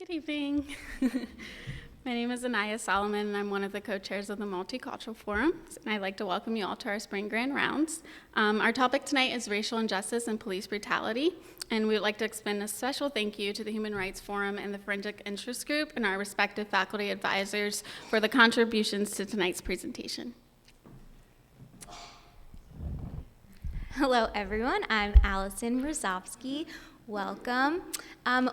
Good evening. My name is Anaya Solomon, and I'm one of the co-chairs of the Multicultural Forum, and I'd like to welcome you all to our Spring Grand Rounds. Our topic tonight is racial injustice and police brutality, and we would like to extend a special thank you to the Human Rights Forum and the Forensic Interest Group and our respective faculty advisors for the contributions to tonight's presentation. Hello, everyone. I'm Allison Rosovsky. Welcome.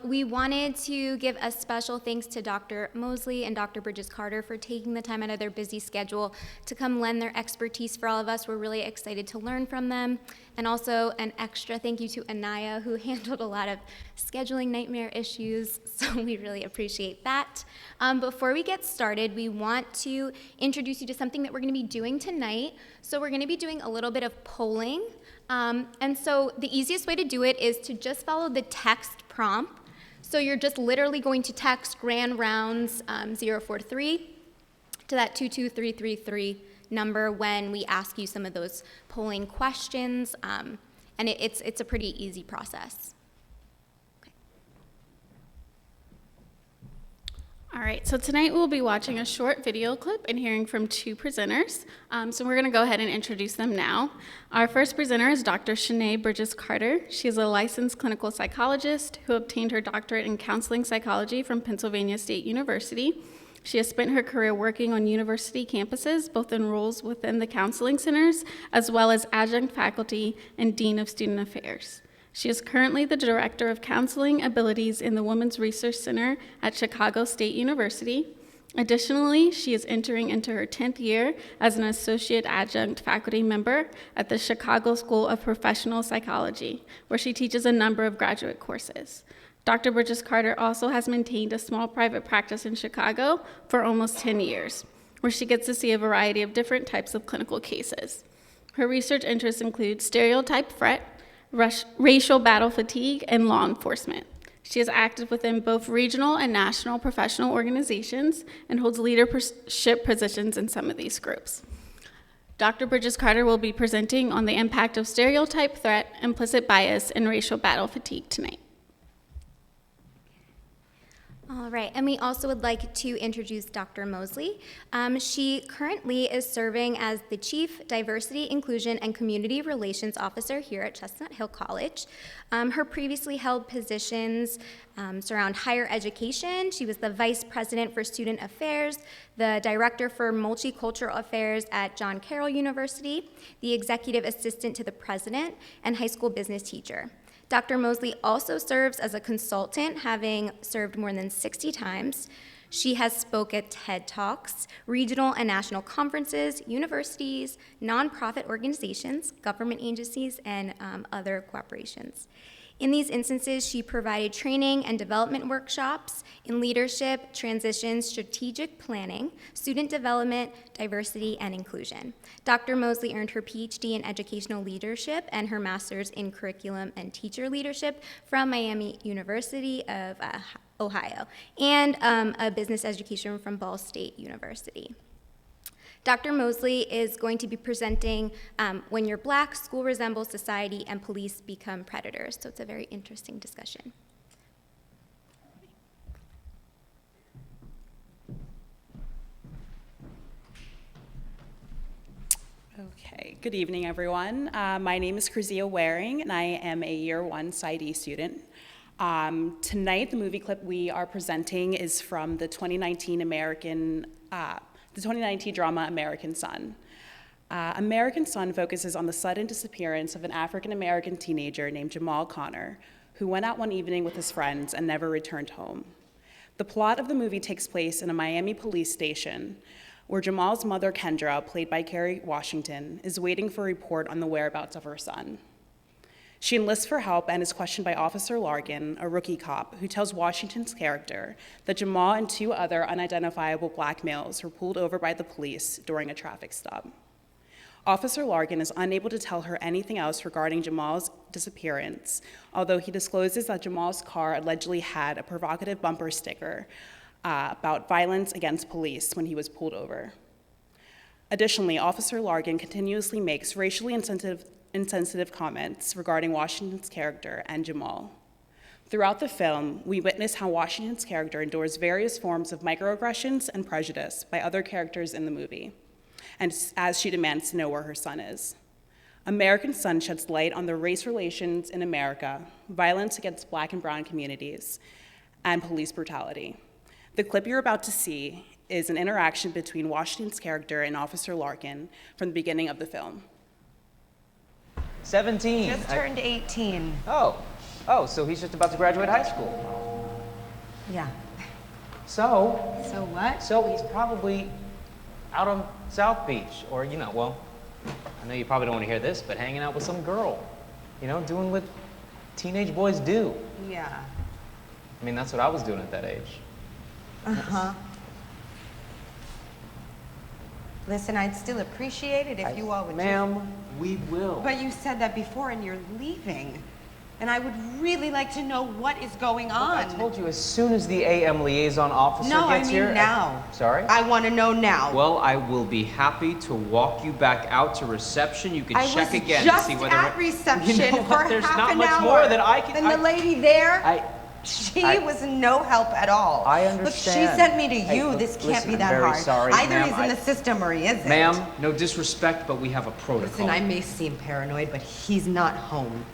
We wanted to give a special thanks to Dr. Mosley and Dr. Bridges Carter for taking the time out of their busy schedule to come lend their expertise for all of us. We're really excited to learn from them. And also an extra thank you to Anaya, who handled a lot of scheduling nightmare issues, so we really appreciate that. Before we get started, we want to introduce you to something that we're going to be doing tonight. So we're going to be doing a little bit of polling. And so the easiest way to do it is to just follow the text prompt. So you're just literally going to text Grand Rounds 043 to that 22333 number when we ask you some of those polling questions. And it's a pretty easy process. All right, so tonight we'll be watching a short video clip and hearing from two presenters. So we're going to go ahead and introduce them now. Our first presenter is Dr. Shanae Bridges Carter. She is a licensed clinical psychologist who obtained her doctorate in counseling psychology from Pennsylvania State University. She has spent her career working on university campuses, both in roles within the counseling centers, as well as adjunct faculty and dean of student affairs. She is currently the Director of Counseling Abilities in the Women's Research Center at Chicago State University. Additionally, she is entering into her 10th year as an Associate Adjunct faculty member at the Chicago School of Professional Psychology, where she teaches a number of graduate courses. Dr. Bridges Carter also has maintained a small private practice in Chicago for almost 10 years, where she gets to see a variety of different types of clinical cases. Her research interests include stereotype threat, racial battle fatigue, and law enforcement. She is active within both regional and national professional organizations and holds leadership positions in some of these groups. Dr. Bridges Carter will be presenting on the impact of stereotype threat, implicit bias, and racial battle fatigue tonight. All right, and we also would like to introduce Dr. Mosley. She currently is serving as the Chief Diversity, Inclusion, and Community Relations Officer here at Chestnut Hill College. Her previously held positions surround higher education. She was the Vice President for Student Affairs, the Director for Multicultural Affairs at John Carroll University, the Executive Assistant to the President, and high school business teacher. Dr. Mosley also serves as a consultant, having served more than 60 times. She has spoke at TED Talks, regional and national conferences, universities, nonprofit organizations, government agencies, and other corporations. In these instances, she provided training and development workshops in leadership, transition, strategic planning, student development, diversity, and inclusion. Dr. Mosley earned her PhD in educational leadership and her master's in curriculum and teacher leadership from Miami University of Ohio, and a business education from Ball State University. Dr. Mosley is going to be presenting When You're Black, School Resembles Society, and Police Become Predators. So it's a very interesting discussion. Okay, good evening, everyone. My name is Krizia Waring, and I am a Year 1 PsyD student. Tonight, the movie clip we are presenting is from the 2019 drama American Son. American Son focuses on the sudden disappearance of an African-American teenager named Jamal Connor, who went out one evening with his friends and never returned home. The plot of the movie takes place in a Miami police station, where Jamal's mother, Kendra, played by Kerry Washington, is waiting for a report on the whereabouts of her son. She enlists for help and is questioned by Officer Larkin, a rookie cop, who tells Washington's character that Jamal and two other unidentifiable black males were pulled over by the police during a traffic stop. Officer Larkin is unable to tell her anything else regarding Jamal's disappearance, although he discloses that Jamal's car allegedly had a provocative bumper sticker about violence against police when he was pulled over. Additionally, Officer Larkin continuously makes racially insensitive comments regarding Washington's character and Jamal. Throughout the film, we witness how Washington's character endures various forms of microaggressions and prejudice by other characters in the movie, and as she demands to know where her son is. American Son sheds light on the race relations in America, violence against Black and brown communities, and police brutality. The clip you're about to see is an interaction between Washington's character and Officer Larkin from the beginning of the film. 17. Just turned 18. Oh, so he's just about to graduate high school. Yeah. So what? So he's probably out on South Beach, or, well, I know you probably don't want to hear this, but hanging out with some girl, doing what teenage boys do. Yeah. I mean, that's what I was doing at that age. Uh-huh. Listen, I'd still appreciate it if you all would Ma'am, we will. But you said that before and you're leaving. And I would really like to know what is going on. I told you as soon as the AM liaison officer gets here. No, I mean now. Sorry? I want to know now. Well, I will be happy to walk you back out to reception. You can check again just to see whether at reception You know for what? There's half not an much hour. more that I can- And the lady there, she I- was no help at all. I Look, understand. she sent me to Hey, you. look, This can't listen, be I'm that very hard. sorry, Either ma'am. he's in the system or he isn't. Ma'am, no disrespect, but we have a protocol. Listen, I may seem paranoid, but he's not home.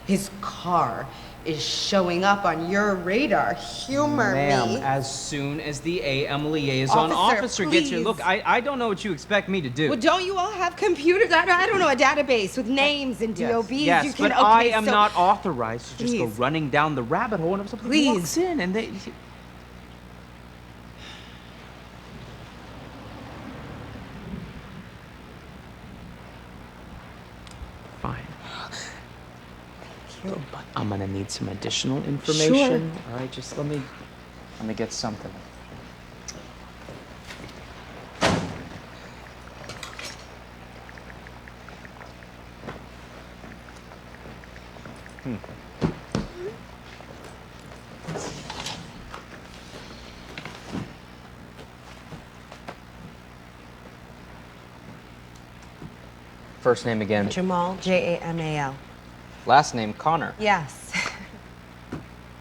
His car is showing up on your radar. Humor Ma'am, me. as soon as the AM liaison officer gets here, please. look, I don't know what you expect me to do. Well, don't you all have computers? I don't know, a database with names and DOBs. Yes, you can, but I okay, am so- not authorized to just go Please. running down the rabbit hole, and if somebody Please. walks in and they... Fine. But I'm gonna need some additional information. All right, just let me get something. First name again. Jamal, Jamal. Last name Connor. Yes.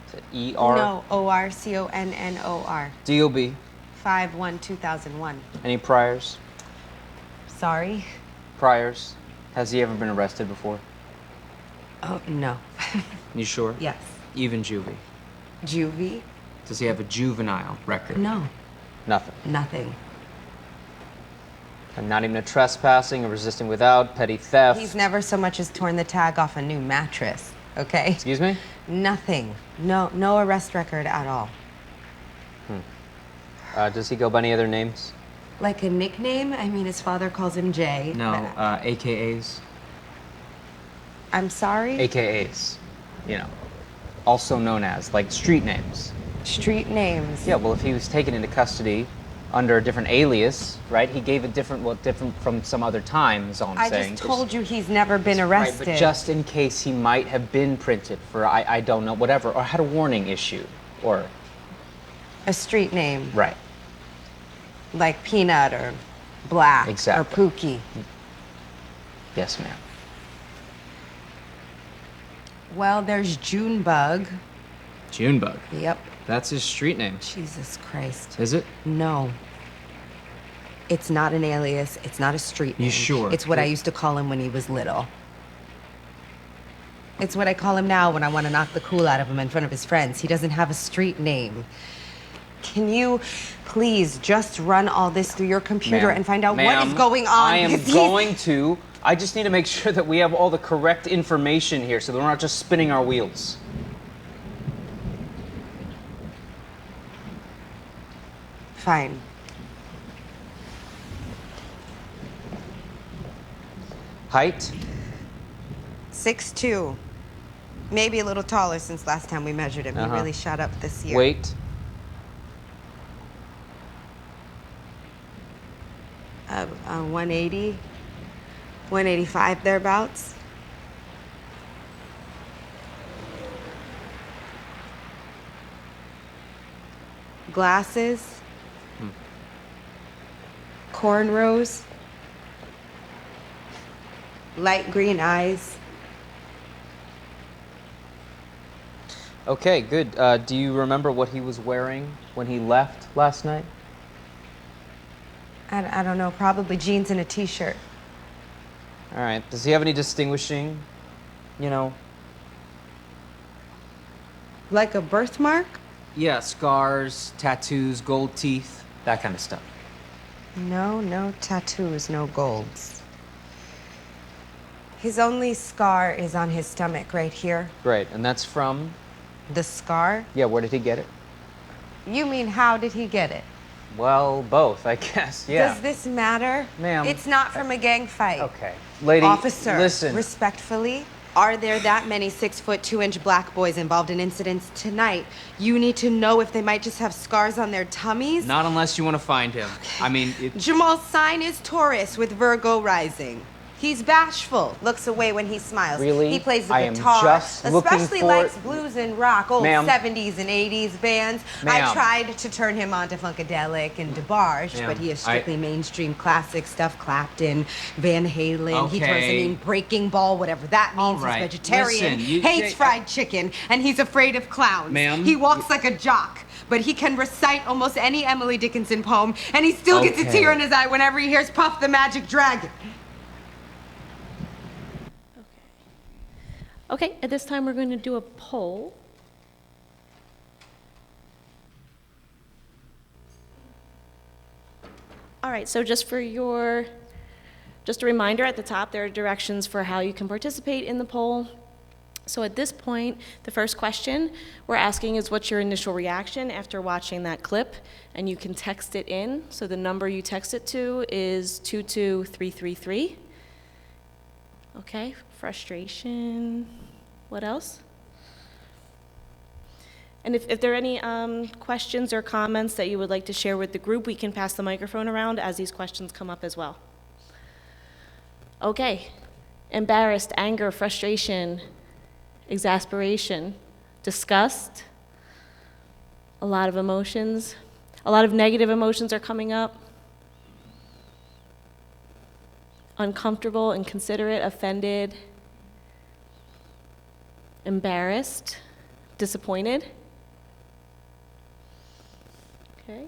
Is it E-R? No, O-R-C-O-N-N-O-R. D-O-B. 5/1/2001. Any priors? Sorry? Priors? Has he ever been arrested before? Oh, no. You sure? Yes. Even juvie. Juvie? Does he have a juvenile record? No, Nothing. nothing. And not even a trespassing, a resisting without, petty theft. He's never so much as torn the tag off a new mattress, okay? Excuse me? Nothing. No arrest record at all. Does he go by any other names? Like a nickname? I mean, his father calls him Jay. No, but- AKAs? I'm sorry? AKAs. Also known as, like, street names. Street names. Yeah, well, if he was taken into custody under a different alias, right? He gave it different from some other time, is all I'm I saying. just told you he's never been arrested. Right, but just in case he might have been printed for, I don't know, whatever, or had a warning issue, or... A street name. Right. Like Peanut or Black Exactly. or Pookie. Yes, ma'am. Well, there's Junebug. Junebug. Yep. That's his street name. Jesus Christ. Is it? No. It's not an alias. It's not a street name. You sure? It's what I used to call him when he was little. It's what I call him now when I want to knock the cool out of him in front of his friends. He doesn't have a street name. Can you please just run all this through your computer Ma'am, and find out what is ma'am, going on? I am Because he's- going to. I just need to make sure that we have all the correct information here so that we're not just spinning our wheels. Fine. Height? 6'2". Maybe a little taller since last time we measured him. He really shot up this year. Weight? 180, 185 thereabouts. Glasses. Cornrows. Light green eyes. Okay, good. Do you remember what he was wearing when he left last night? I don't know, probably jeans and a t-shirt. All right. Does he have any distinguishing, you know? Like a birthmark? Yeah, scars, tattoos, gold teeth, that kind of stuff. No tattoos, no golds. His only scar is on his stomach, right here. Great. And that's from? The scar? Yeah, where did he get it? You mean, how did he get it? Well, both, I guess. Yeah. Does this matter? Ma'am. It's not from a gang fight. Okay. Lady, Officer, listen. respectfully, are there that many 6-foot 2-inch black boys involved in incidents tonight? You need to know if they might just have scars on their tummies. Not unless you want to find him. I mean, Jamal's sign is Taurus with Virgo rising. He's bashful, looks away when he smiles. Really? He plays the I am guitar, just looking especially for- likes blues and rock, old Ma'am. 70s and 80s bands. Ma'am. I tried to turn him on to Funkadelic and DeBarge, Ma'am, but he is I- strictly mainstream classic stuff, Clapton, Van Halen. He throws Okay. in Breaking Ball, whatever that All means. right. He's vegetarian, Listen, you- hates Jay- fried chicken, and he's afraid of clowns. Ma'am. He walks like a jock. But he can recite almost any Emily Dickinson poem, and he still gets a Okay. tear in his eye whenever he hears Puff the Magic Dragon. Okay, at this time, we're going to do a poll. All right, so just a reminder at the top, there are directions for how you can participate in the poll. So at this point, the first question we're asking is what's your initial reaction after watching that clip? And you can text it in. So the number you text it to is 22333. Okay, frustration. What else? And if there are any questions or comments that you would like to share with the group, we can pass the microphone around as these questions come up as well. Okay, embarrassed, anger, frustration, exasperation, disgust, a lot of emotions, a lot of negative emotions are coming up. Uncomfortable, inconsiderate, offended, embarrassed, disappointed. Okay.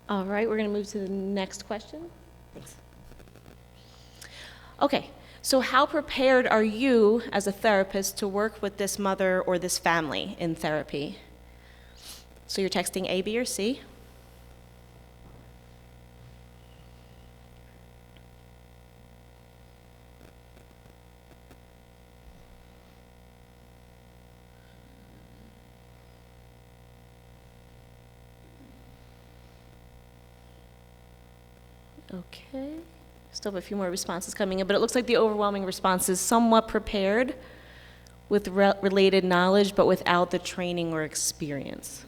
All right, we're going to move to the next question. Thanks. Okay, so how prepared are you as a therapist to work with this mother or this family in therapy? So you're texting A, B, or C. Okay, still have a few more responses coming in, but it looks like the overwhelming response is somewhat prepared with related knowledge, but without the training or experience.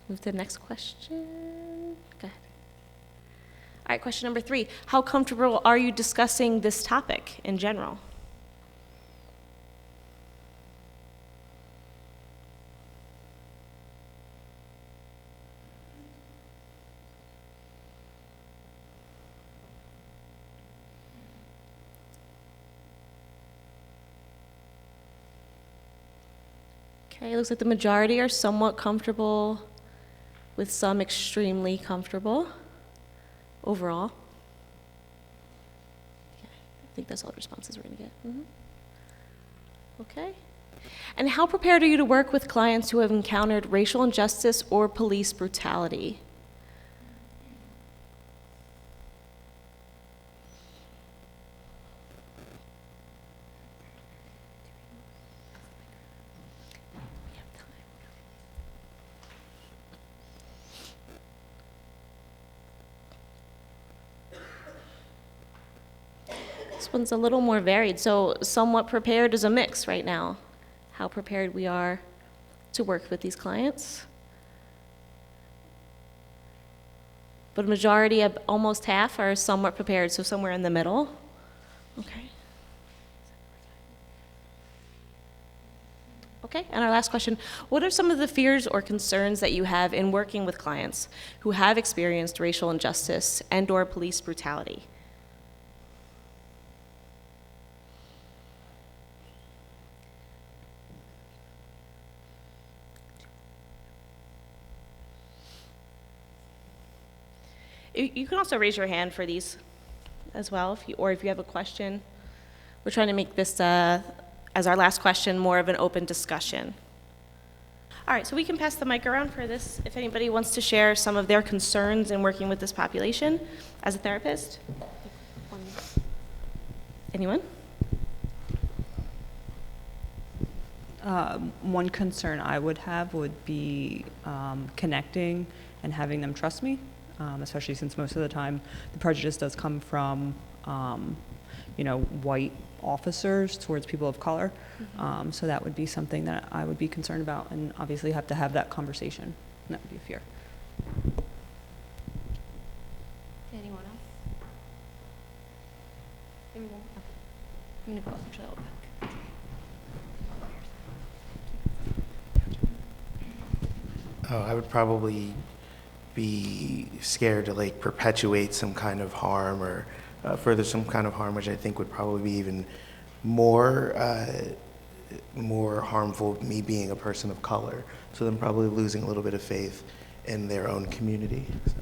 Move to the next question. Go ahead. All right, question number 3. How comfortable are you discussing this topic in general? Okay, it looks like the majority are somewhat comfortable, with some extremely comfortable overall. Okay, I think that's all the responses we're going to get. Okay. And how prepared are you to work with clients who have encountered racial injustice or police brutality? This one's a little more varied, so somewhat prepared is a mix right now. How prepared we are to work with these clients. But a majority of almost half are somewhat prepared, so somewhere in the middle. Okay. Okay, and our last question, what are some of the fears or concerns that you have in working with clients who have experienced racial injustice and/or police brutality? You can also raise your hand for these as well, or if you have a question. We're trying to make this, as our last question, more of an open discussion. All right, so we can pass the mic around for this if anybody wants to share some of their concerns in working with this population as a therapist. Anyone? One concern I would have would be connecting and having them trust me, especially since most of the time the prejudice does come from, white officers towards people of color. So that would be something that I would be concerned about, and obviously have to have that conversation. And that would be a fear. Anyone else? Anyone? I'm going to go up to the back. Oh, I would probably be scared to like perpetuate some kind of harm or further some kind of harm, which I think would probably be even more harmful, me being a person of color. So them probably losing a little bit of faith in their own community. So.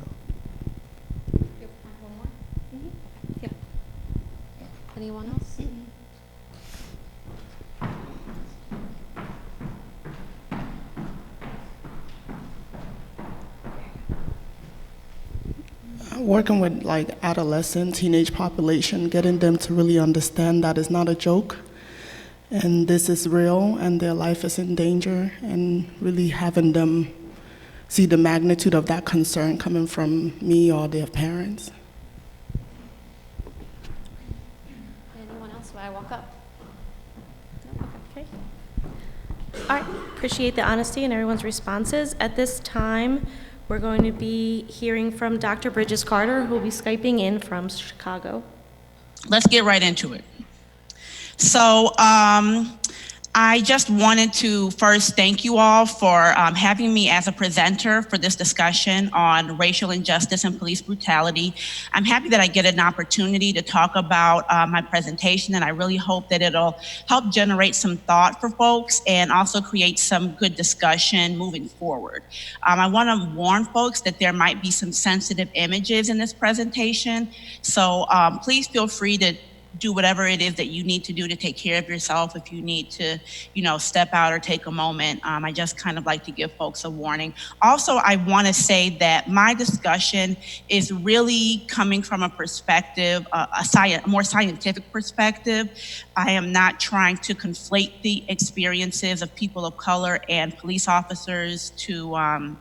One more? Yeah. Anyone else? Working with like adolescent, teenage population, getting them to really understand that it's not a joke and this is real and their life is in danger, and really having them see the magnitude of that concern coming from me or their parents. Anyone else? Will I walk up? No? Okay. All right, appreciate the honesty and everyone's responses. At this time, we're going to be hearing from Dr. Bridges Carter, who will be Skyping in from Chicago. Let's get right into it. So I just wanted to first thank you all for having me as a presenter for this discussion on racial injustice and police brutality. I'm happy that I get an opportunity to talk about my presentation, and I really hope that it'll help generate some thought for folks and also create some good discussion moving forward. I want to warn folks that there might be some sensitive images in this presentation, so please feel free to do whatever it is that you need to do to take care of yourself. If you need to, step out or take a moment, I just kind of like to give folks a warning. Also, I want to say that my discussion is really coming from a perspective, a more scientific perspective. I am not trying to conflate the experiences of people of color and police officers to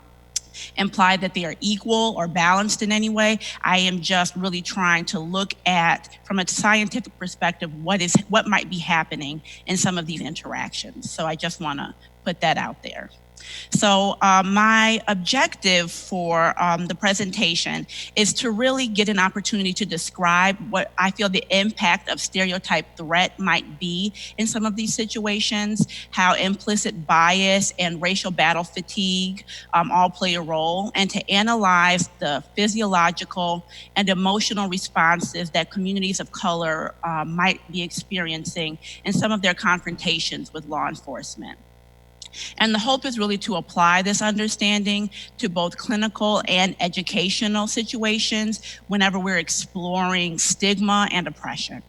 imply that they are equal or balanced in any way. I am just really trying to look at, from a scientific perspective, what might be happening in some of these interactions. So I just want to put that out there. So my objective for the presentation is to really get an opportunity to describe what I feel the impact of stereotype threat might be in some of these situations, how implicit bias and racial battle fatigue all play a role, and to analyze the physiological and emotional responses that communities of color might be experiencing in some of their confrontations with law enforcement. And the hope is really to apply this understanding to both clinical and educational situations whenever we're exploring stigma and oppression.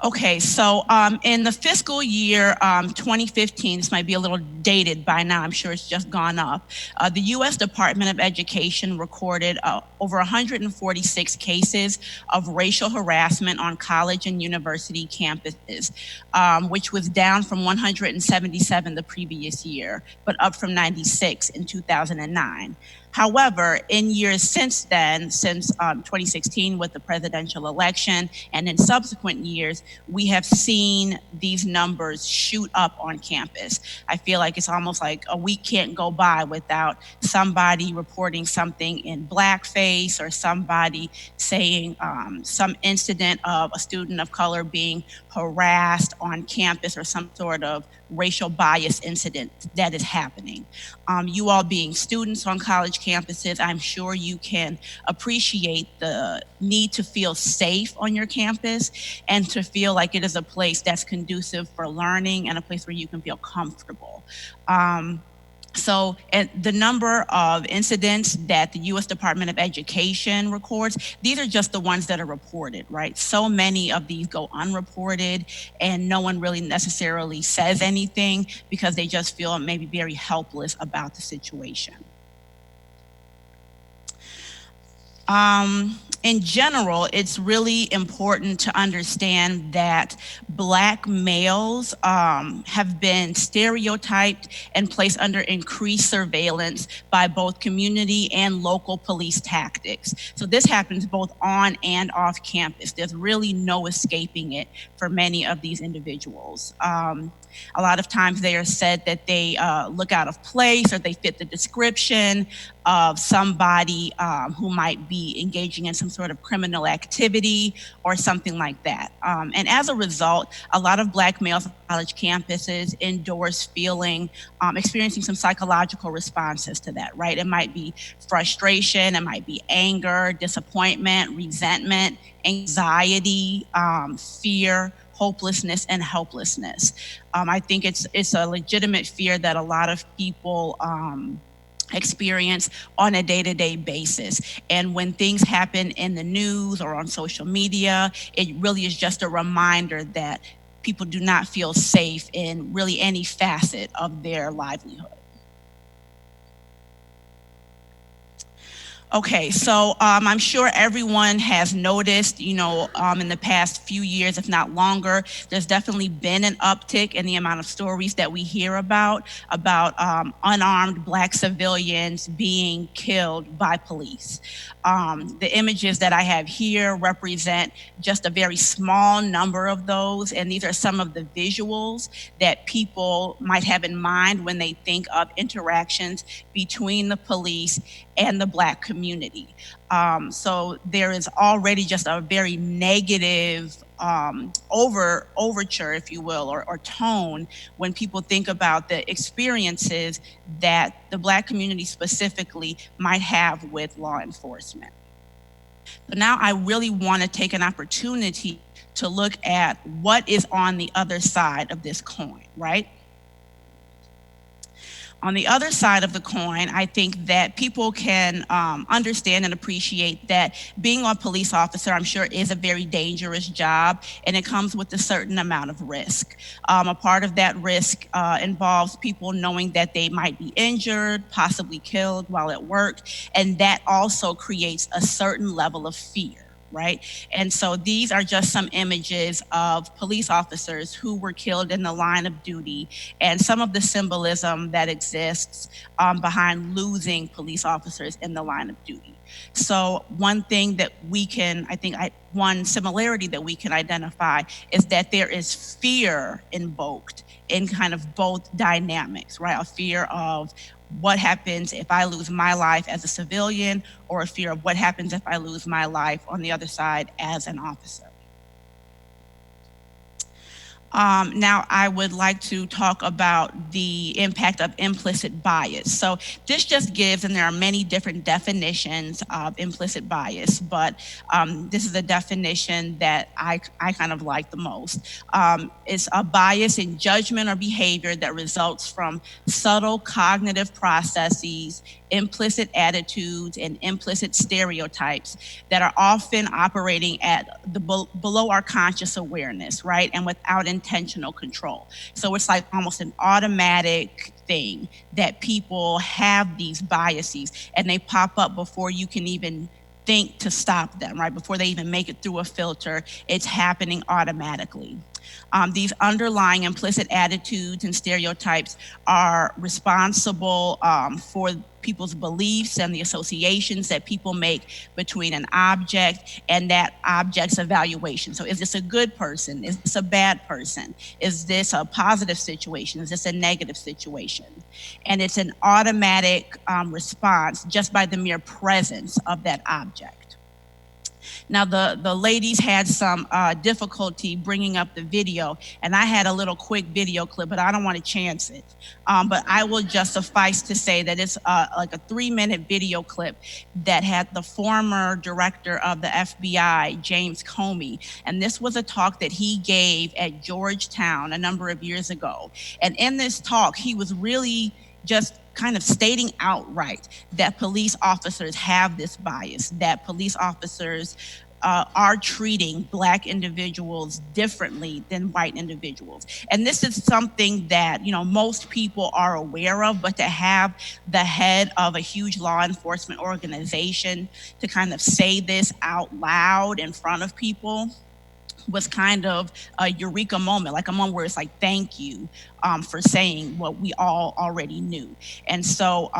Okay, so in the fiscal year 2015, this might be a little dated by now, I'm sure it's just gone up, the US Department of Education recorded over 146 cases of racial harassment on college and university campuses, which was down from 177 the previous year, but up from 96 in 2009. However, in years since then, since 2016 with the presidential election and in subsequent years, we have seen these numbers shoot up on campus. I feel like it's almost like a week can't go by without somebody reporting something in blackface or somebody saying some incident of a student of color being harassed on campus or some sort of racial bias incident that is happening. You all being students on college campuses, I'm sure you can appreciate the need to feel safe on your campus and to feel like it is a place that's conducive for learning and a place where you can feel comfortable. So, and the number of incidents that the U.S. Department of Education records, these are just the ones that are reported, right? So many of these go unreported, and no one really necessarily says anything because they just feel maybe very helpless about the situation. In general, it's really important to understand that Black males have been stereotyped and placed under increased surveillance by both community and local police tactics. So this happens both on and off campus. There's really no escaping it for many of these individuals. A lot of times they are said that they look out of place or they fit the description of somebody who might be engaging in some sort of criminal activity or something like that. And as a result, a lot of Black males on college campuses endorse experiencing some psychological responses to that, right? It might be frustration, it might be anger, disappointment, resentment, anxiety, fear, hopelessness, and helplessness. I think it's a legitimate fear that a lot of people experience on a day-to-day basis. And when things happen in the news or on social media, it really is just a reminder that people do not feel safe in really any facet of their livelihood. Okay, so I'm sure everyone has noticed, in the past few years, if not longer, there's definitely been an uptick in the amount of stories that we hear about unarmed Black civilians being killed by police. The images that I have here represent just a very small number of those, and these are some of the visuals that people might have in mind when they think of interactions between the police and the Black community. So there is already just a very negative overture, if you will, or tone when people think about the experiences that the Black community specifically might have with law enforcement. So now I really want to take an opportunity to look at what is on the other side of this coin, right? On the other side of the coin, I think that people can understand and appreciate that being a police officer, I'm sure, is a very dangerous job, and it comes with a certain amount of risk. A part of that risk involves people knowing that they might be injured, possibly killed while at work, and that also creates a certain level of fear. Right? And so these are just some images of police officers who were killed in the line of duty and some of the symbolism that exists behind losing police officers in the line of duty. So one thing that we can, one similarity that we can identify is that there is fear invoked in kind of both dynamics, right? A fear of what happens if I lose my life as a civilian, or a fear of what happens if I lose my life on the other side as an officer. Now I would like to talk about the impact of implicit bias. So this just gives, and there are many different definitions of implicit bias, but this is a definition that I kind of like the most. It's a bias in judgment or behavior that results from subtle cognitive processes, implicit attitudes, and implicit stereotypes that are often operating at the below our conscious awareness, right? And without intentional control. So it's like almost an automatic thing that people have these biases and they pop up before you can even think to stop them, right? Before they even make it through a filter, it's happening automatically. These underlying implicit attitudes and stereotypes are responsible for people's beliefs and the associations that people make between an object and that object's evaluation. So is this a good person? Is this a bad person? Is this a positive situation? Is this a negative situation? And it's an automatic response just by the mere presence of that object. Now, the ladies had some difficulty bringing up the video, and I had a little quick video clip, but I don't want to chance it. But I will just suffice to say that it's like a 3-minute video clip that had the former director of the FBI, James Comey, and this was a talk that he gave at Georgetown a number of years ago. And in this talk, he was really just kind of stating outright that police officers have this bias, that police officers are treating Black individuals differently than white individuals. And this is something that, you know, most people are aware of, but to have the head of a huge law enforcement organization to kind of say this out loud in front of people was kind of a eureka moment, like a moment where it's like, thank you for saying what we all already knew. And so,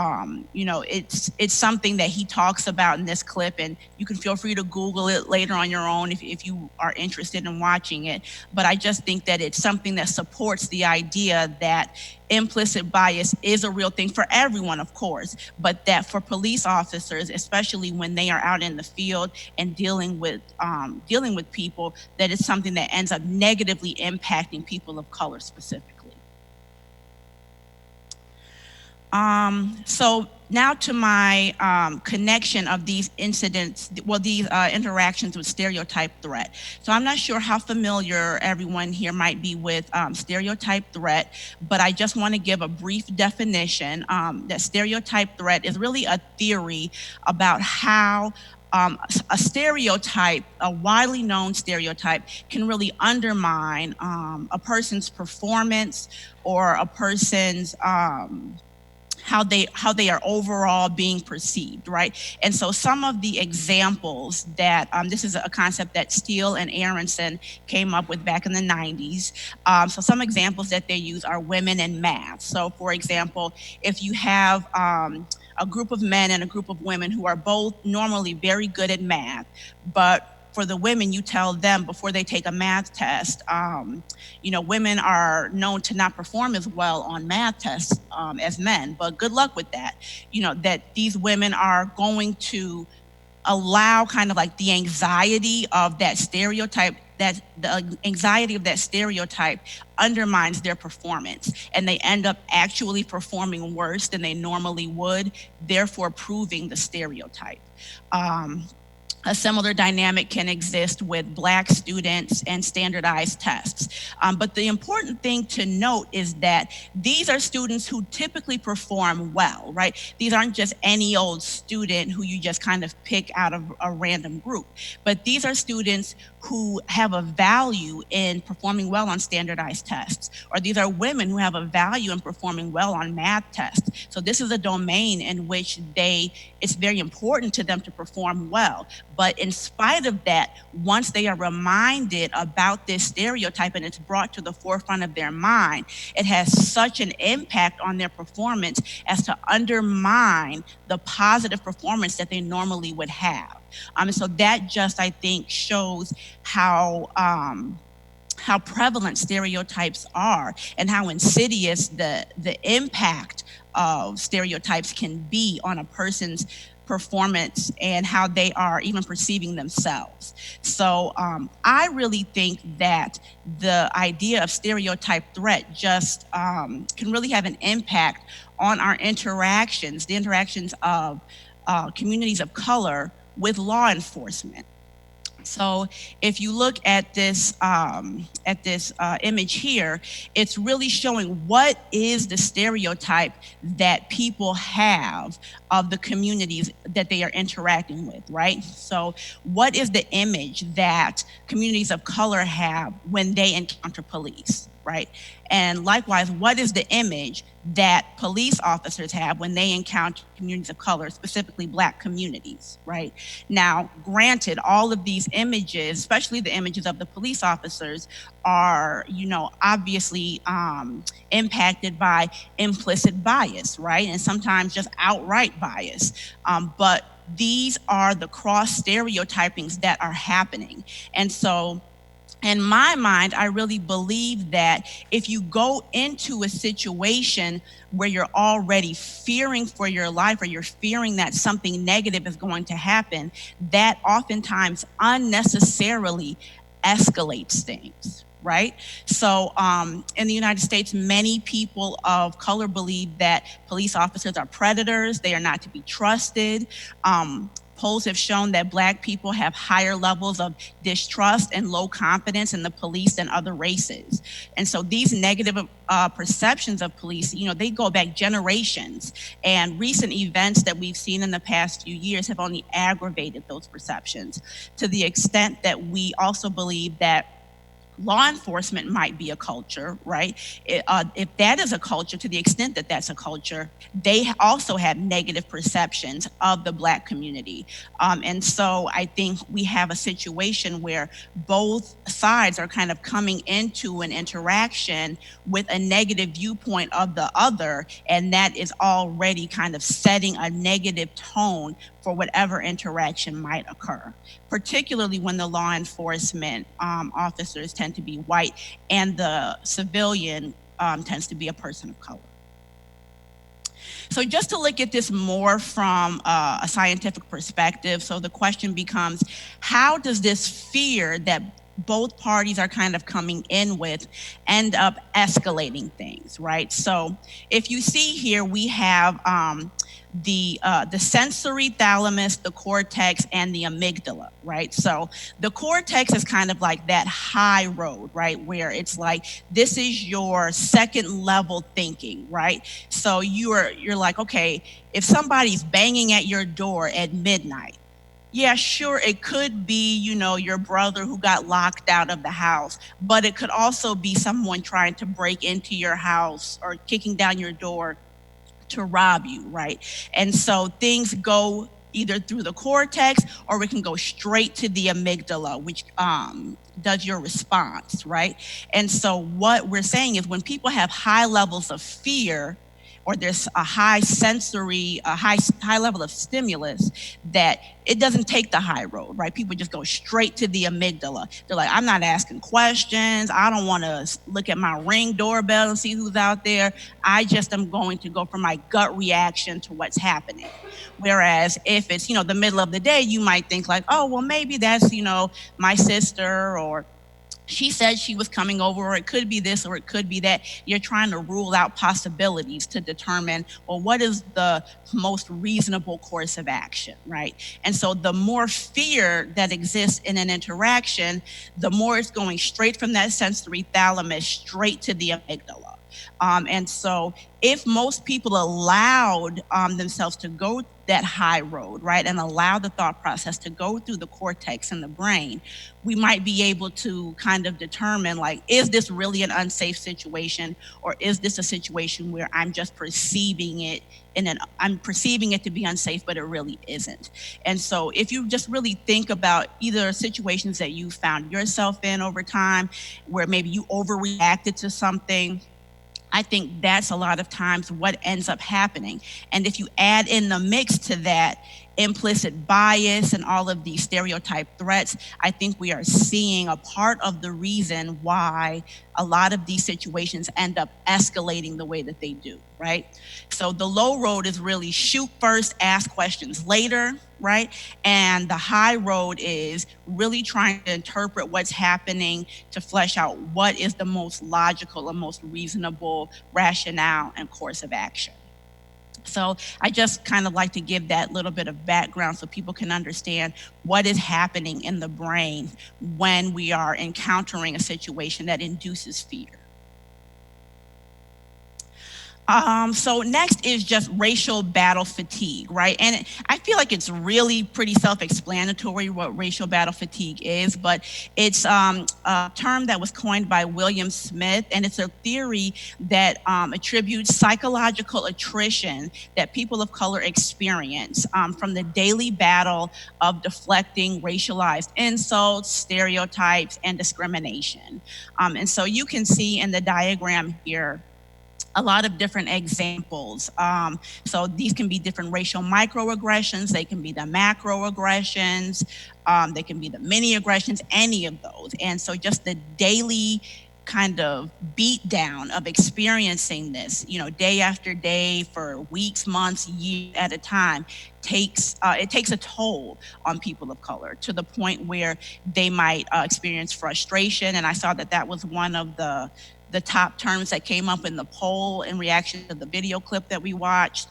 you know, it's something that he talks about in this clip, and you can feel free to Google it later on your own if you are interested in watching it. But I just think that it's something that supports the idea that implicit bias is a real thing for everyone, of course, but that for police officers, especially when they are out in the field and dealing with people, that it's something that ends up negatively impacting people of color specifically. So now to my connection of these incidents, well, these interactions with stereotype threat. So I'm not sure how familiar everyone here might be with stereotype threat, but I just want to give a brief definition that stereotype threat is really a theory about how a stereotype, a widely known stereotype, can really undermine a person's performance or a person's how they are overall being perceived, right? And so some of the examples that, this is a concept that Steele and Aronson came up with back in the 90s. So some examples that they use are women in math. So for example, if you have a group of men and a group of women who are both normally very good at math, but for the women, you tell them before they take a math test, you know, women are known to not perform as well on math tests as men, but good luck with that. You know, that these women are going to allow kind of like the anxiety of that stereotype, that the anxiety of that stereotype undermines their performance, and they end up actually performing worse than they normally would, therefore proving the stereotype. A similar dynamic can exist with Black students and standardized tests. But the important thing to note is that these are students who typically perform well, right? These aren't just any old student who you just kind of pick out of a random group, but these are students who have a value in performing well on standardized tests, or these are women who have a value in performing well on math tests. So this is a domain in which it's very important to them to perform well. But in spite of that, once they are reminded about this stereotype and it's brought to the forefront of their mind, it has such an impact on their performance as to undermine the positive performance that they normally would have. And so that just, I think, shows how prevalent stereotypes are and how insidious the impact of stereotypes can be on a person's performance and how they are even perceiving themselves. So I really think that the idea of stereotype threat just can really have an impact on our interactions, the interactions of communities of color with law enforcement. So if you look at this image here, it's really showing what is the stereotype that people have of the communities that they are interacting with, right? So what is the image that communities of color have when they encounter police, right? And likewise, what is the image that police officers have when they encounter communities of color, specifically Black communities, right? Now, granted, all of these images, especially the images of the police officers, are, you know, obviously impacted by implicit bias, right? And sometimes just outright bias. But these are the cross stereotypings that are happening. And so, in my mind, I really believe that if you go into a situation where you're already fearing for your life or you're fearing that something negative is going to happen, that oftentimes unnecessarily escalates things, right? So in the United States, many people of color believe that police officers are predators. They are not to be trusted. polls have shown that Black people have higher levels of distrust and low confidence in the police than other races. And so these negative perceptions of police, they go back generations. And recent events that we've seen in the past few years have only aggravated those perceptions, to the extent that we also believe that law enforcement might be a culture, right? If that is a culture, to the extent that that's a culture, they also have negative perceptions of the Black community. And so I think we have a situation where both sides are kind of coming into an interaction with a negative viewpoint of the other, and that is already kind of setting a negative tone for whatever interaction might occur, particularly when the law enforcement officers tend to be white and the civilian tends to be a person of color. So just to look at this more from a scientific perspective, so the question becomes, how does this fear that both parties are kind of coming in with end up escalating things, right? So if you see here, we have the sensory thalamus, the cortex, and the amygdala, right? So the cortex is kind of like that high road, right? Where it's like, this is your second level thinking, right? So you're like, okay, if somebody's banging at your door at midnight, yeah, sure, it could be, your brother who got locked out of the house, but it could also be someone trying to break into your house or kicking down your door to rob you, right? And so things go either through the cortex, or we can go straight to the amygdala, which does your response, right? And so what we're saying is, when people have high levels of fear, or there's a high sensory, a high level of stimulus, that it doesn't take the high road, right? People just go straight to the amygdala. They're like, I'm not asking questions. I don't want to look at my Ring doorbell and see who's out there. I just am going to go for my gut reaction to what's happening. Whereas if it's, the middle of the day, you might think like, oh, well, maybe that's, my sister, or she said she was coming over, or it could be this, or it could be that. You're trying to rule out possibilities to determine, well, what is the most reasonable course of action, right? And so the more fear that exists in an interaction, the more it's going straight from that sensory thalamus straight to the amygdala. And so if most people allowed themselves to go that high road, right, and allow the thought process to go through the cortex and the brain, we might be able to kind of determine, like, is this really an unsafe situation, or is this a situation where I'm just perceiving it I'm perceiving it to be unsafe, but it really isn't. And so if you just really think about either situations that you found yourself in over time, where maybe you overreacted to something, I think that's a lot of times what ends up happening. And if you add in the mix to that implicit bias and all of these stereotype threats, I think we are seeing a part of the reason why a lot of these situations end up escalating the way that they do, right? So the low road is really shoot first, ask questions later, right? And the high road is really trying to interpret what's happening to flesh out what is the most logical and most reasonable rationale and course of action. So I just kind of like to give that little bit of background so people can understand what is happening in the brain when we are encountering a situation that induces fear. So next is just racial battle fatigue, right? And I feel like it's really pretty self-explanatory what racial battle fatigue is, but it's a term that was coined by William Smith, and it's a theory that attributes psychological attrition that people of color experience from the daily battle of deflecting racialized insults, stereotypes, and discrimination. And so you can see in the diagram here a lot of different examples. So these can be different racial microaggressions, they can be the macroaggressions, they can be the mini aggressions, any of those. And so just the daily kind of beat down of experiencing this, day after day for weeks, months, years at a time, it takes a toll on people of color, to the point where they might experience frustration. And I saw that was one of the top terms that came up in the poll in reaction to the video clip that we watched.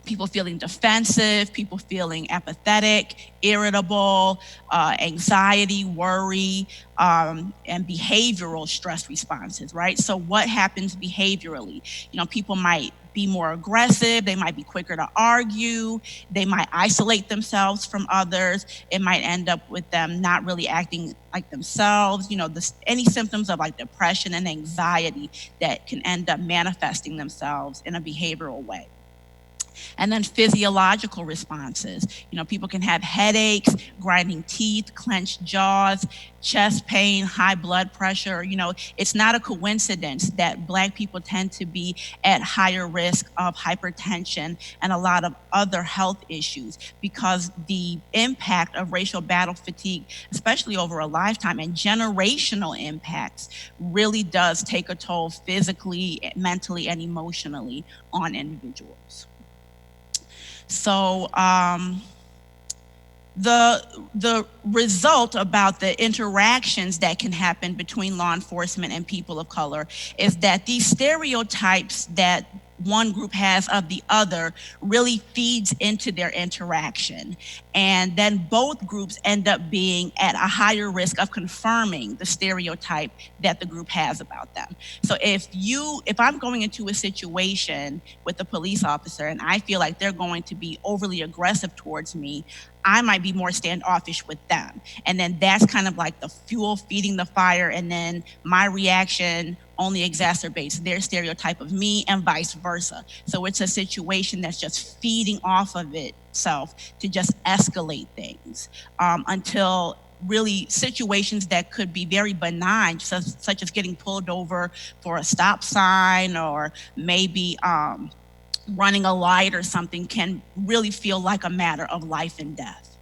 people feeling defensive, people feeling apathetic, irritable, anxiety, worry, and behavioral stress responses, right? So what happens behaviorally? You know, people might be more aggressive, they might be quicker to argue, they might isolate themselves from others, it might end up with them not really acting like themselves, you know, any symptoms of like depression and anxiety that can end up manifesting themselves in a behavioral way. And then physiological responses. You know, people can have headaches, grinding teeth, clenched jaws, chest pain, high blood pressure. You know, it's not a coincidence that Black people tend to be at higher risk of hypertension and a lot of other health issues, because the impact of racial battle fatigue, especially over a lifetime, and generational impacts really does take a toll physically, mentally, and emotionally on individuals. So the result about the interactions that can happen between law enforcement and people of color is that these stereotypes that one group has of the other really feeds into their interaction. And then both groups end up being at a higher risk of confirming the stereotype that the group has about them. So if I'm going into a situation with a police officer and I feel like they're going to be overly aggressive towards me, I might be more standoffish with them. And then that's kind of like the fuel feeding the fire, and then my reaction only exacerbates their stereotype of me and vice versa. So it's a situation that's just feeding off of itself to just escalate things until really situations that could be very benign, such as getting pulled over for a stop sign or maybe running a light or something, can really feel like a matter of life and death.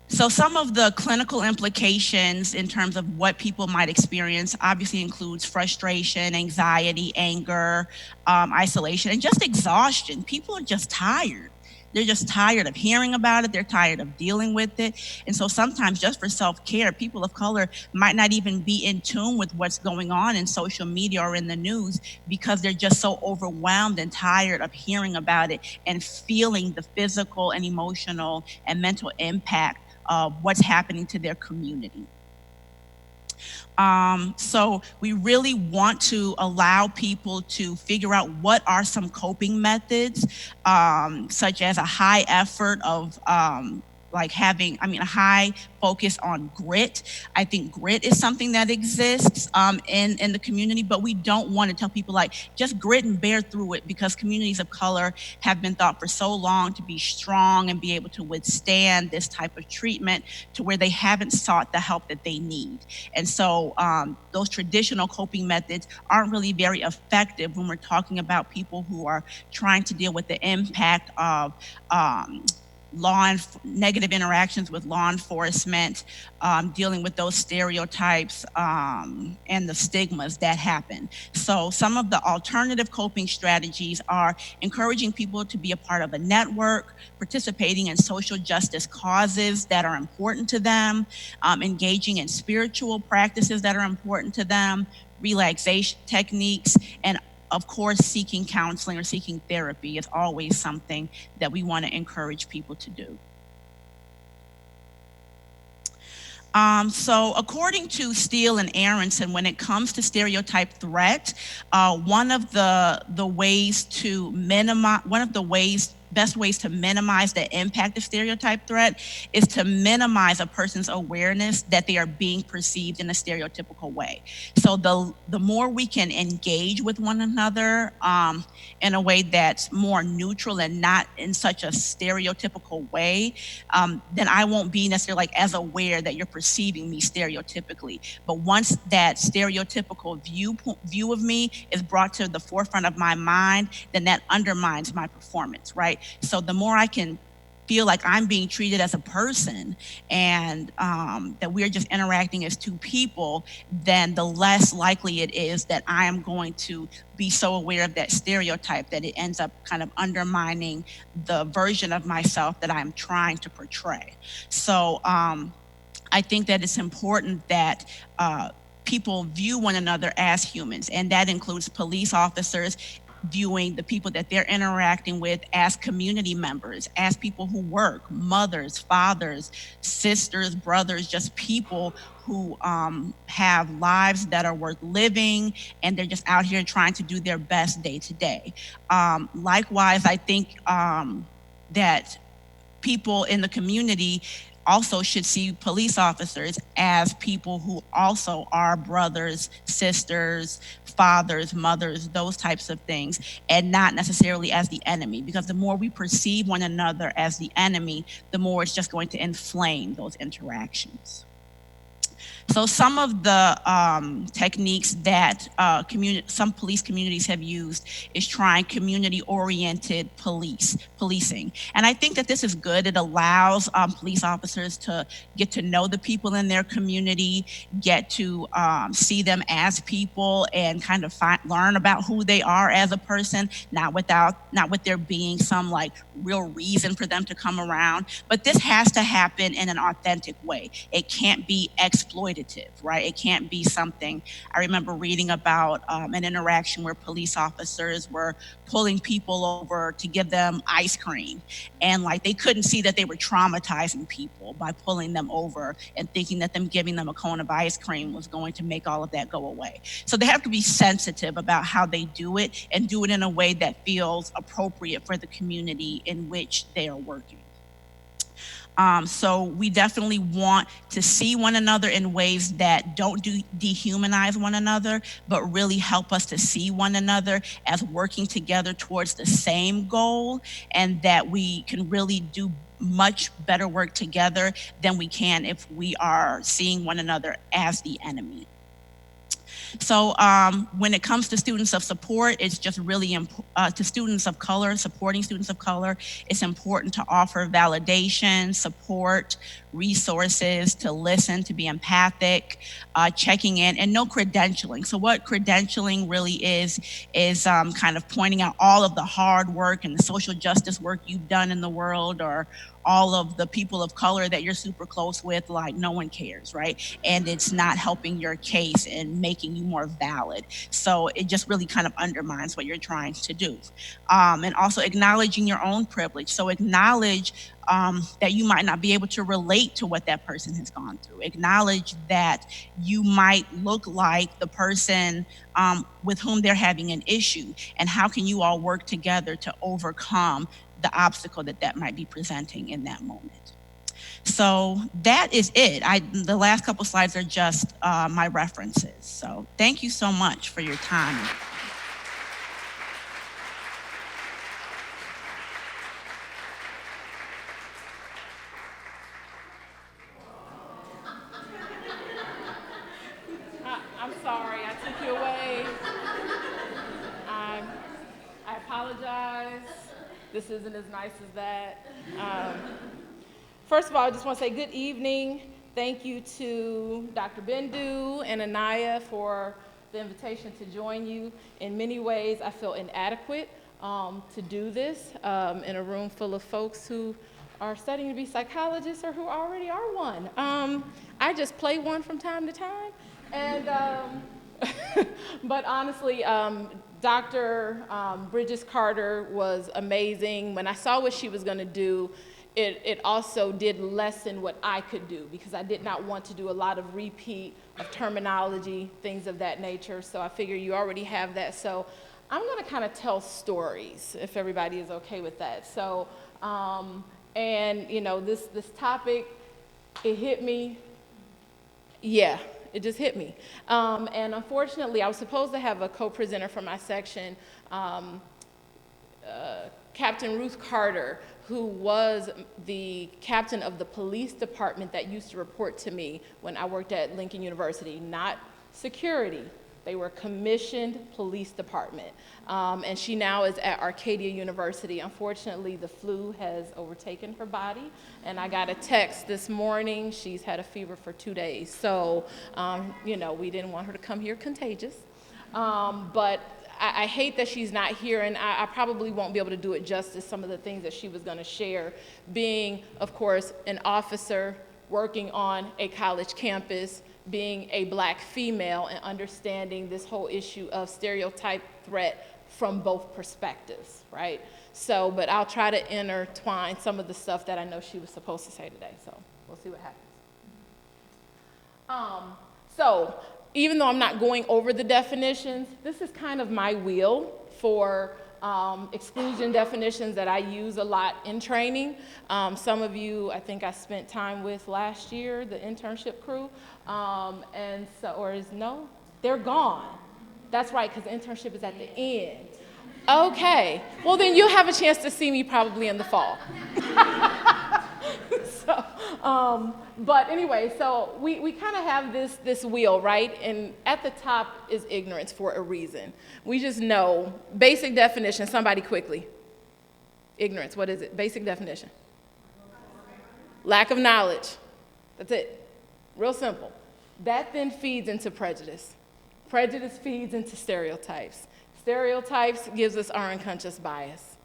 So some of the clinical implications in terms of what people might experience obviously includes frustration, anxiety, anger, isolation, and just exhaustion. People are just tired. They're just tired of hearing about it. They're tired of dealing with it. And so sometimes just for self-care, people of color might not even be in tune with what's going on in social media or in the news, because they're just so overwhelmed and tired of hearing about it and feeling the physical and emotional and mental impact of what's happening to their community. So we really want to allow people to figure out what are some coping methods, such as a high effort of a high focus on grit. I think grit is something that exists in the community, but we don't want to tell people like, just grit and bear through it, because communities of color have been thought for so long to be strong and be able to withstand this type of treatment, to where they haven't sought the help that they need. And so those traditional coping methods aren't really very effective when we're talking about people who are trying to deal with the impact of negative interactions with law enforcement, dealing with those stereotypes and the stigmas that happen. So some of the alternative coping strategies are encouraging people to be a part of a network, participating in social justice causes that are important to them, engaging in spiritual practices that are important to them, relaxation techniques, and of course, seeking counseling or seeking therapy is always something that we want to encourage people to do. So according to Steele and Aronson, when it comes to stereotype threat, one of the best ways to minimize the impact of stereotype threat is to minimize a person's awareness that they are being perceived in a stereotypical way. So the more we can engage with one another in a way that's more neutral and not in such a stereotypical way, then I won't be necessarily like as aware that you're perceiving me stereotypically. But once that stereotypical view of me is brought to the forefront of my mind, then that undermines my performance, right? So the more I can feel like I'm being treated as a person and that we're just interacting as two people, then the less likely it is that I am going to be so aware of that stereotype that it ends up kind of undermining the version of myself that I'm trying to portray. So I think that it's important that people view one another as humans, and that includes police officers viewing the people that they're interacting with as community members, as people who work, mothers, fathers, sisters, brothers, just people who have lives that are worth living, and they're just out here trying to do their best day to day. Likewise, I think that people in the community also should see police officers as people who also are brothers, sisters, fathers, mothers, those types of things, and not necessarily as the enemy, because the more we perceive one another as the enemy, the more it's just going to inflame those interactions. So some of the techniques that some police communities have used is trying community-oriented policing. And I think that this is good. It allows police officers to get to know the people in their community, get to see them as people, and kind of learn about who they are as a person, not with there being some like real reason for them to come around. But this has to happen in an authentic way. It can't be exploitative, right? It can't be something. I remember reading about an interaction where police officers were pulling people over to give them ice cream, and like they couldn't see that they were traumatizing people by pulling them over and thinking that them giving them a cone of ice cream was going to make all of that go away. So they have to be sensitive about how they do it, and do it in a way that feels appropriate for the community in which they are working. So we definitely want to see one another in ways that don't dehumanize one another, but really help us to see one another as working together towards the same goal, and that we can really do much better work together than we can if we are seeing one another as the enemy. So when it comes to students of support, it's just really to students of color, supporting students of color, it's important to offer validation, support, resources, to listen, to be empathic, checking in, and no credentialing. So what credentialing really is kind of pointing out all of the hard work and the social justice work you've done in the world, or all of the people of color that you're super close with, like no one cares, right? And it's not helping your case and making you more valid. So it just really kind of undermines what you're trying to do. And also acknowledging your own privilege. So acknowledge that you might not be able to relate to what that person has gone through. Acknowledge that you might look like the person with whom they're having an issue, and how can you all work together to overcome the obstacle that might be presenting in that moment. So that is it. The last couple slides are just my references. So thank you so much for your time. I'm sorry, I took you away. I apologize. This isn't as nice as that. First of all, I just want to say good evening. Thank you to Dr. Bendu and Anaya for the invitation to join you. In many ways, I feel inadequate to do this in a room full of folks who are studying to be psychologists or who already are one. I just play one from time to time. And, but honestly, Dr. Bridges Carter was amazing. When I saw what she was going to do, it also did lessen what I could do, because I did not want to do a lot of repeat of terminology, things of that nature. So I figure you already have that. So I'm going to kind of tell stories, if everybody is okay with that. So, and you know, this topic, it hit me. Yeah. It just hit me. And unfortunately, I was supposed to have a co-presenter from my section, Captain Ruth Carter, who was the captain of the police department that used to report to me when I worked at Lincoln University, not security. They were commissioned police department. And she now is at Arcadia University. Unfortunately, the flu has overtaken her body. And I got a text this morning. She's had a fever for 2 days. So, you know, we didn't want her to come here contagious. But I hate that she's not here, and I probably won't be able to do it justice, some of the things that she was going to share, being, of course, an officer working on a college campus, being a black female and understanding this whole issue of stereotype threat from both perspectives, right? So, but I'll try to intertwine some of the stuff that I know she was supposed to say today, so we'll see what happens. So, even though I'm not going over the definitions, this is kind of my wheel for exclusion definitions that I use a lot in training. Some of you, I think I spent time with last year, the internship crew, and so, or is no? They're gone. That's right, because the internship is at the end. Okay, well then you'll have a chance to see me probably in the fall. So, but anyway, so we kind of have this wheel, right? And at the top is ignorance for a reason. We just know, basic definition, somebody quickly. Ignorance, what is it? Basic definition. Lack of knowledge. That's it. Real simple. That then feeds into prejudice. Prejudice feeds into stereotypes. Stereotypes gives us our unconscious bias.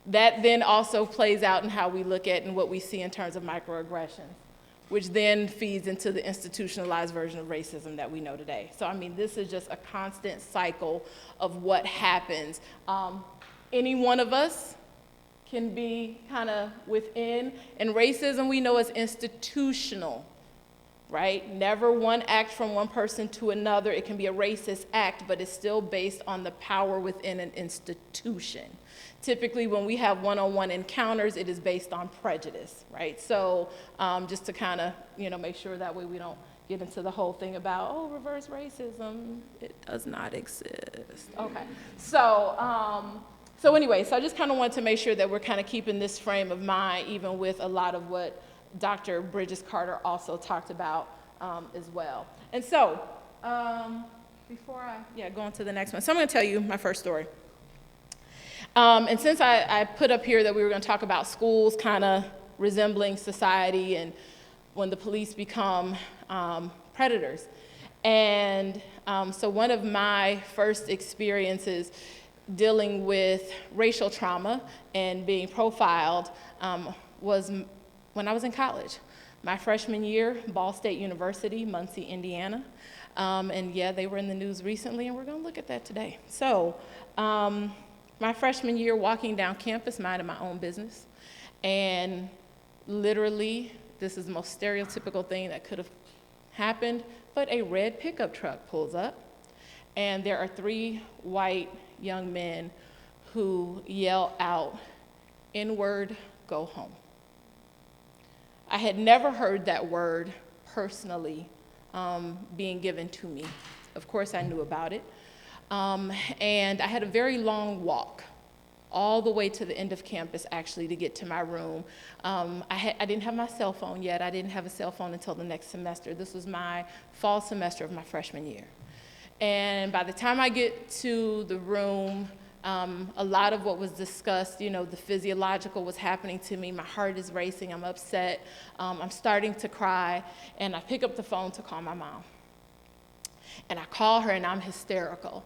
That then also plays out in how we look at and what we see in terms of microaggressions, which then feeds into the institutionalized version of racism that we know today. So, I mean, this is just a constant cycle of what happens. Any one of us can be kind of within, and racism we know is institutional, right? Never one act from one person to another. It can be a racist act, but it's still based on the power within an institution. Typically, when we have one-on-one encounters, it is based on prejudice, right? So just to kind of, make sure that way we don't get into the whole thing about, oh, reverse racism. It does not exist. Okay. So anyway, so I just kind of wanted to make sure that we're kind of keeping this frame of mind, even with a lot of what Dr. Bridges Carter also talked about as well. And so before I go on to the next one, so I'm going to tell you my first story. And since I put up here that we were going to talk about schools kind of resembling society and when the police become predators. And so one of my first experiences dealing with racial trauma and being profiled was when I was in college. My freshman year, Ball State University, Muncie, Indiana. And yeah, they were in the news recently, and we're going to look at that today. So my freshman year, walking down campus, minding my own business, and literally, this is the most stereotypical thing that could have happened, but a red pickup truck pulls up, and there are 3 white young men who yell out, N-word, go home. I had never heard that word personally being given to me. Of course, I knew about it. And I had a very long walk all the way to the end of campus, actually, to get to my room. I didn't have my cell phone yet. I didn't have a cell phone until the next semester. This was my fall semester of my freshman year. And by the time I get to the room, a lot of what was discussed, the physiological was happening to me. My heart is racing. I'm upset. I'm starting to cry. And I pick up the phone to call my mom. And I call her, and I'm hysterical.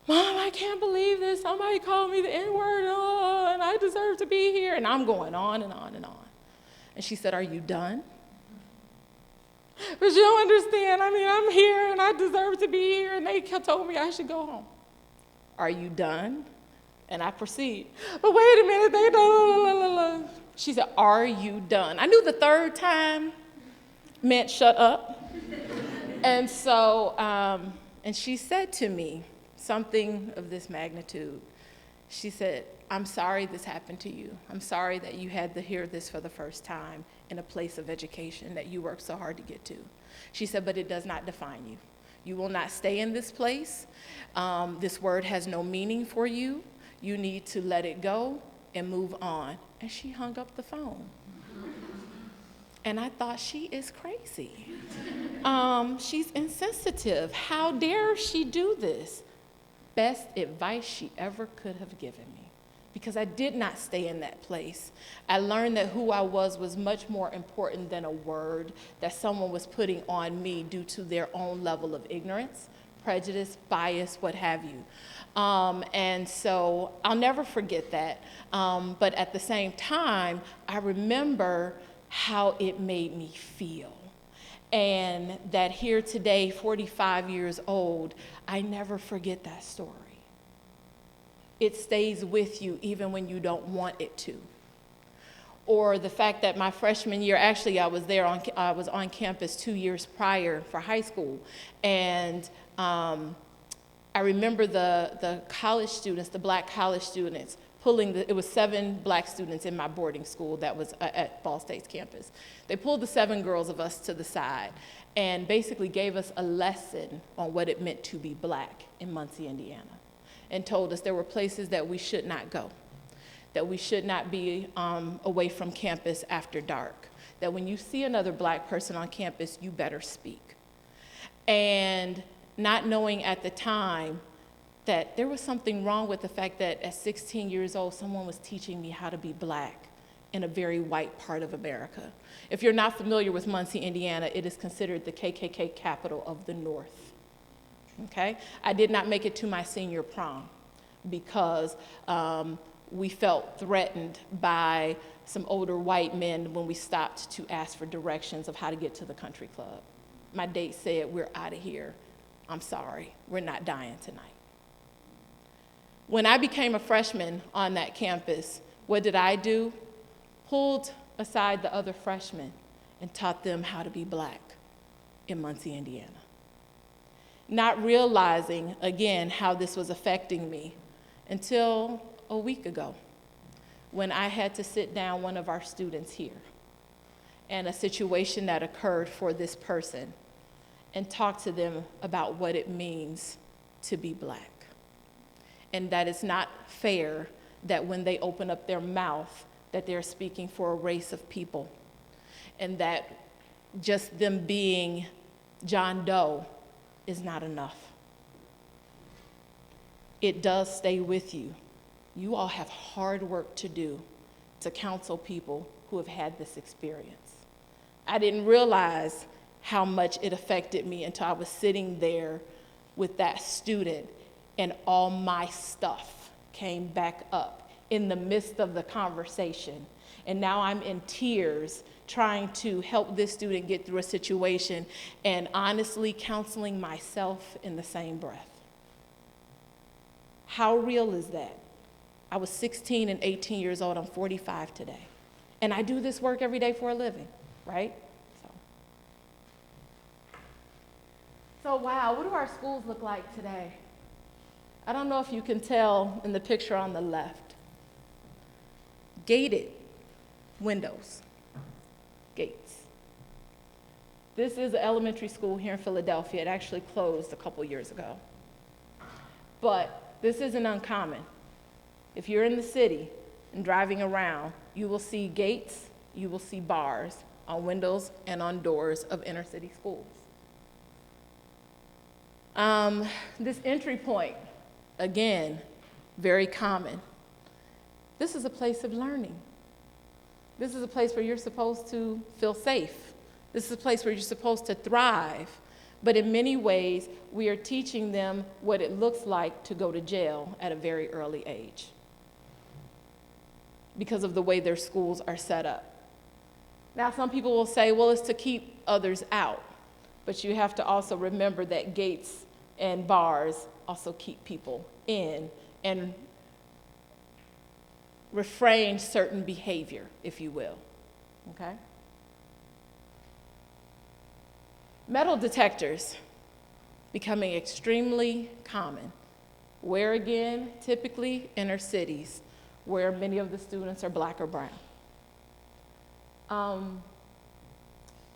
Mom, I can't believe this. Somebody called me the N-word, and I deserve to be here. And I'm going on and on and on. And she said, are you done? But you don't understand. I mean, I'm here, and I deserve to be here, and they told me I should go home. Are you done? And I proceed. But wait a minute, they don't. She said, are you done? I knew the third time meant shut up. And so, and she said to me something of this magnitude. She said, I'm sorry this happened to you. I'm sorry that you had to hear this for the first time in a place of education that you worked so hard to get to. She said, but it does not define you. You will not stay in this place. This word has no meaning for you. You need to let it go and move on. And she hung up the phone. And I thought, she is crazy. She's insensitive. How dare she do this? Best advice she ever could have given me, because I did not stay in that place. I learned that who I was much more important than a word that someone was putting on me due to their own level of ignorance, prejudice, bias, what have you. And so I'll never forget that. But at the same time, I remember how it made me feel. And that here today, 45 years old, I never forget that story. It stays with you even when you don't want it to. Or the fact that my freshman year, actually I was on campus 2 years prior for high school, and I remember the college students, the black college students, it was 7 black students in my boarding school that was at Ball State's campus. They pulled the 7 girls of us to the side and basically gave us a lesson on what it meant to be black in Muncie, Indiana, and told us there were places that we should not go, that we should not be away from campus after dark, that when you see another black person on campus, you better speak. And not knowing at the time that there was something wrong with the fact that at 16 years old, someone was teaching me how to be black in a very white part of America. If you're not familiar with Muncie, Indiana, it is considered the KKK capital of the North, okay? I did not make it to my senior prom because we felt threatened by some older white men when we stopped to ask for directions of how to get to the country club. My date said, "We're out of here. I'm sorry, we're not dying tonight." When I became a freshman on that campus, what did I do? Pulled aside the other freshmen and taught them how to be black in Muncie, Indiana. Not realizing, again, how this was affecting me until a week ago when I had to sit down one of our students here and a situation that occurred for this person and talk to them about what it means to be black. And that it's not fair that when they open up their mouth that they're speaking for a race of people, and that just them being John Doe is not enough. It does stay with you. You all have hard work to do to counsel people who have had this experience. I didn't realize how much it affected me until I was sitting there with that student and all my stuff came back up in the midst of the conversation. And now I'm in tears trying to help this student get through a situation and honestly counseling myself in the same breath. How real is that? I was 16 and 18 years old. I'm 45 today. And I do this work every day for a living, right? So wow, what do our schools look like today? I don't know if you can tell in the picture on the left. Gated windows, gates. This is an elementary school here in Philadelphia. It actually closed a couple years ago. But this isn't uncommon. If you're in the city and driving around, you will see gates, you will see bars on windows and on doors of inner city schools. This entry point, again, very common. This is a place of learning. This is a place where you're supposed to feel safe. This is a place where you're supposed to thrive. But in many ways, we are teaching them what it looks like to go to jail at a very early age because of the way their schools are set up. Now, some people will say, well, it's to keep others out. But you have to also remember that gates and bars also keep people in and refrain certain behavior, if you will, okay? Metal detectors becoming extremely common. Where again? Typically inner cities, where many of the students are black or brown.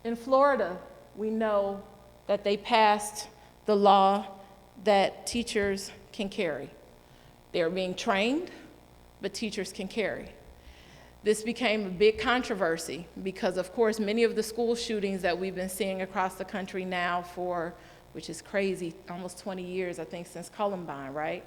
In Florida, we know that they passed the law that teachers can carry. They are being trained, but teachers can carry. This became a big controversy because, of course, many of the school shootings that we've been seeing across the country now for, which is crazy, almost 20 years, I think, since Columbine, right?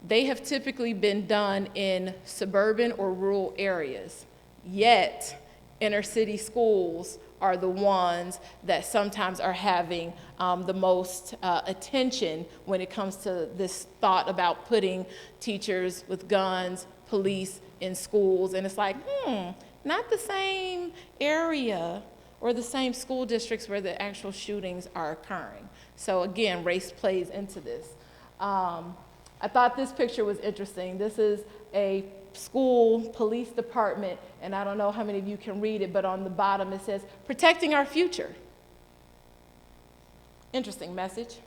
They have typically been done in suburban or rural areas, yet inner city schools are the ones that sometimes are having the most attention when it comes to this thought about putting teachers with guns, police in schools. And it's like, not the same area or the same school districts where the actual shootings are occurring. So again, race plays into this. I thought this picture was interesting. This is a school police department, and I don't know how many of you can read it, but on the bottom it says, "Protecting our future." Interesting message,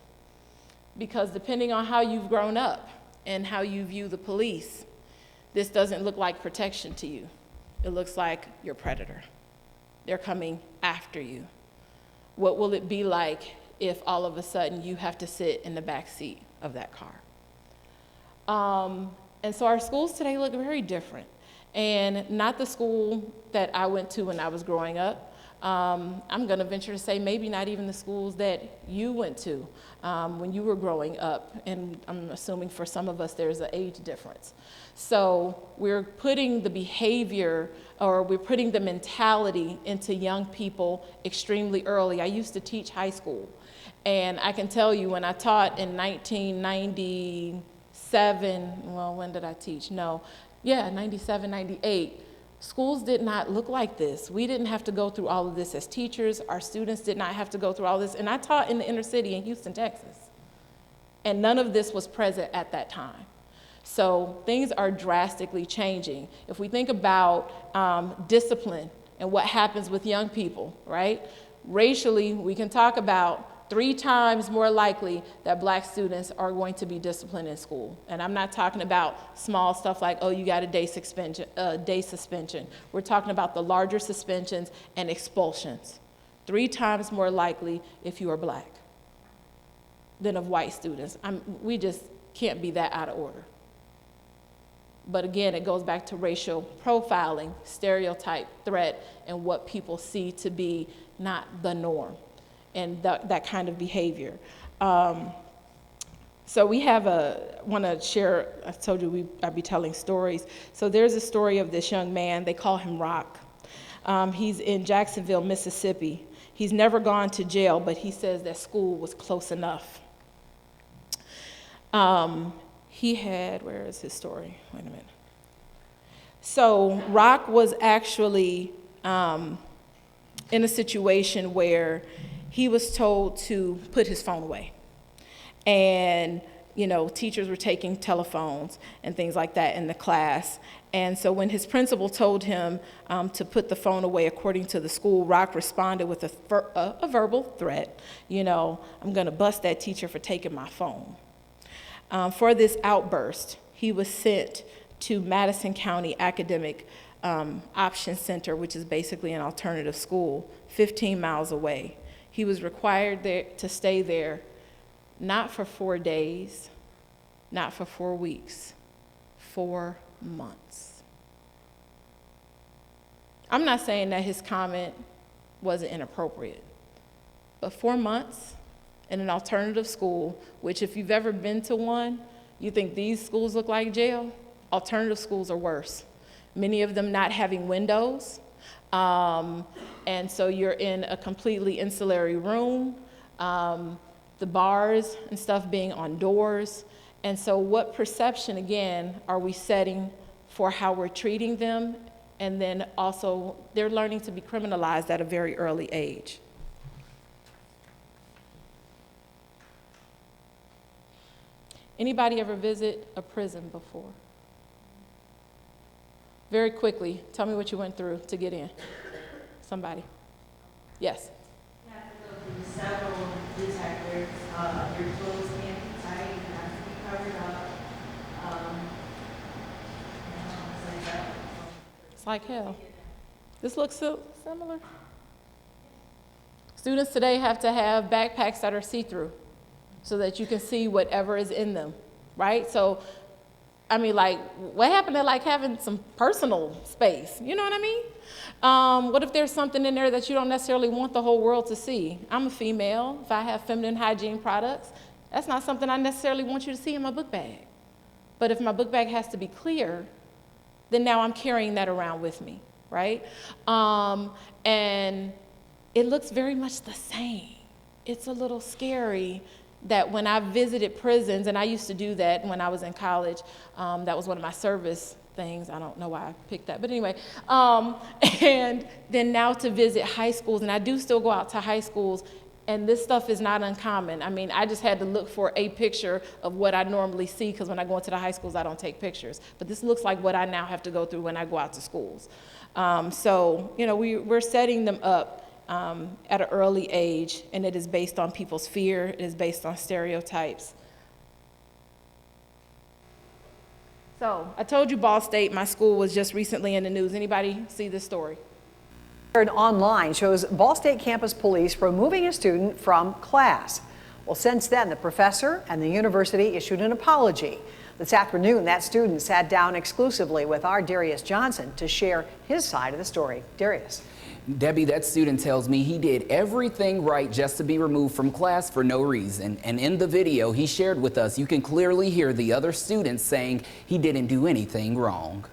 because depending on how you've grown up and how you view the police, this doesn't look like protection to you. It looks like you're a predator. They're coming after you. What will it be like if all of a sudden you have to sit in the back seat of that car? And so our schools today look very different, and not the school that I went to when I was growing up. I'm going to venture to say maybe not even the schools that you went to when you were growing up, and I'm assuming for some of us there's an age difference. So we're putting the behavior, or we're putting the mentality into young people extremely early. I used to teach high school, and I can tell you when I taught in 1997, well, when did I teach? No, yeah, 97, 98. Schools did not look like this. We didn't have to go through all of this as teachers. Our students did not have to go through all this. And I taught in the inner city in Houston, Texas. And none of this was present at that time. So things are drastically changing. If we think about discipline and what happens with young people, right? Racially, we can talk about 3 times more likely that black students are going to be disciplined in school. And I'm not talking about small stuff like, oh, you got a day suspension. We're talking about the larger suspensions and expulsions. 3 times more likely if you are black than of white students. We just can't be that out of order. But again, it goes back to racial profiling, stereotype, threat, and what people see to be not the norm. And that kind of behavior. So we have want to share, I told you I'd be telling stories. So there's a story of this young man, they call him Rock. He's in Jacksonville, Mississippi. He's never gone to jail, but he says that school was close enough. He had, where is his story? Wait a minute. So Rock was actually in a situation where he was told to put his phone away. And, teachers were taking telephones and things like that in the class. And so when his principal told him to put the phone away according to the school, Rock responded with a verbal threat. I'm going to bust that teacher for taking my phone. For this outburst, he was sent to Madison County Academic Option Center, which is basically an alternative school, 15 miles away. He was required to stay there not for 4 days, not for 4 weeks, 4 months. I'm not saying that his comment wasn't inappropriate, but 4 months in an alternative school, which if you've ever been to one, you think these schools look like jail. Alternative schools are worse. Many of them not having windows. And so you're in a completely insulary room, the bars and stuff being on doors. And so what perception, again, are we setting for how we're treating them? And then also, they're learning to be criminalized at a very early age. Anybody ever visit a prison before? Very quickly, tell me what you went through to get in. Somebody. Yes? You have to go through several detectors. Your clothes can't be tight. You have to be covered up. It's like hell. This looks so similar. Students today have to have backpacks that are see-through so that you can see whatever is in them, right? So what happened to having some personal space? You know what I mean? What if there's something in there that you don't necessarily want the whole world to see? I'm a female. If I have feminine hygiene products, that's not something I necessarily want you to see in my book bag. But if my book bag has to be clear, then now I'm carrying that around with me, right? And it looks very much the same. It's a little scary that when I visited prisons, and I used to do that when I was in college, that was one of my service things. I don't know why I picked that, but anyway. And then now to visit high schools, and I do still go out to high schools, and this stuff is not uncommon. I mean, I just had to look for a picture of what I normally see, because when I go into the high schools, I don't take pictures. But this looks like what I now have to go through when I go out to schools. So, you know, we're setting them up at an early age, and it is based on people's fear. It is based on stereotypes. So I told you Ball State, my school, was just recently in the news. Anybody see this story? Online shows Ball State campus police removing a student from class. Well, since then, the professor and the university issued an apology. This afternoon, that student sat down exclusively with our Darius Johnson to share his side of the story. Darius. Debbie, that student tells me he did everything right just to be removed from class for no reason. And in the video he shared with us, you can clearly hear the other students saying he didn't do anything wrong.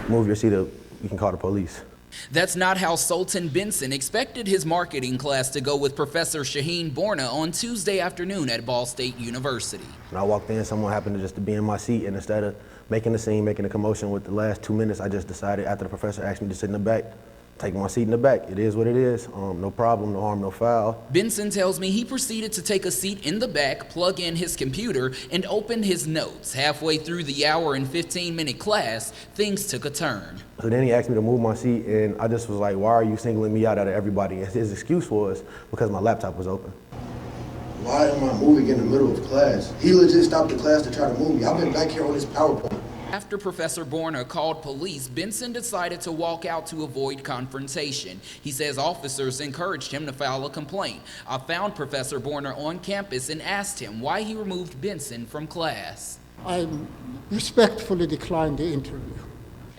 Move your seat up, you can call the police. That's not how Sultan Benson expected his marketing class to go with Professor Shaheen Borna on Tuesday afternoon at Ball State University. When I walked in, someone happened to just be in my seat, and instead of making a scene, making a commotion with the last 2 minutes, I just decided, after the professor asked me to sit in the back, take my seat in the back. It is what it is. No problem, no harm, no foul. Benson tells me he proceeded to take a seat in the back, plug in his computer, and open his notes. Halfway through the hour and 15-minute class, things took a turn. So then he asked me to move my seat, and I just was like, why are you singling me out of everybody? And his excuse was because my laptop was open. Why am I moving in the middle of class? He legit stopped the class to try to move me. I've been back here on this PowerPoint. After Professor Borna called police, Benson decided to walk out to avoid confrontation. He says officers encouraged him to file a complaint. I found Professor Borna on campus and asked him why he removed Benson from class. I respectfully declined the interview.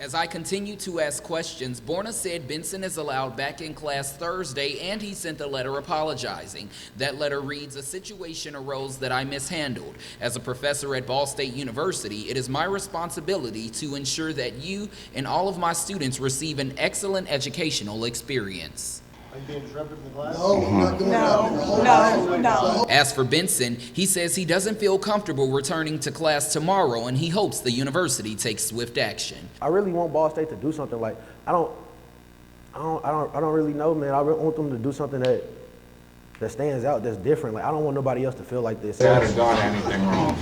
As I continued to ask questions, Borna said Benson is allowed back in class Thursday, and he sent a letter apologizing. That letter reads, "A situation arose that I mishandled. As a professor at Ball State University, it is my responsibility to ensure that you and all of my students receive an excellent educational experience." Are you being disruptive in the class? No, I'm not doing that. No. As for Benson, he says he doesn't feel comfortable returning to class tomorrow, and he hopes the university takes swift action. I really want Ball State to do something like, I don't really know, man. I really want them to do something that stands out, that's different. Like, I don't want nobody else to feel like this. I haven't done anything wrong.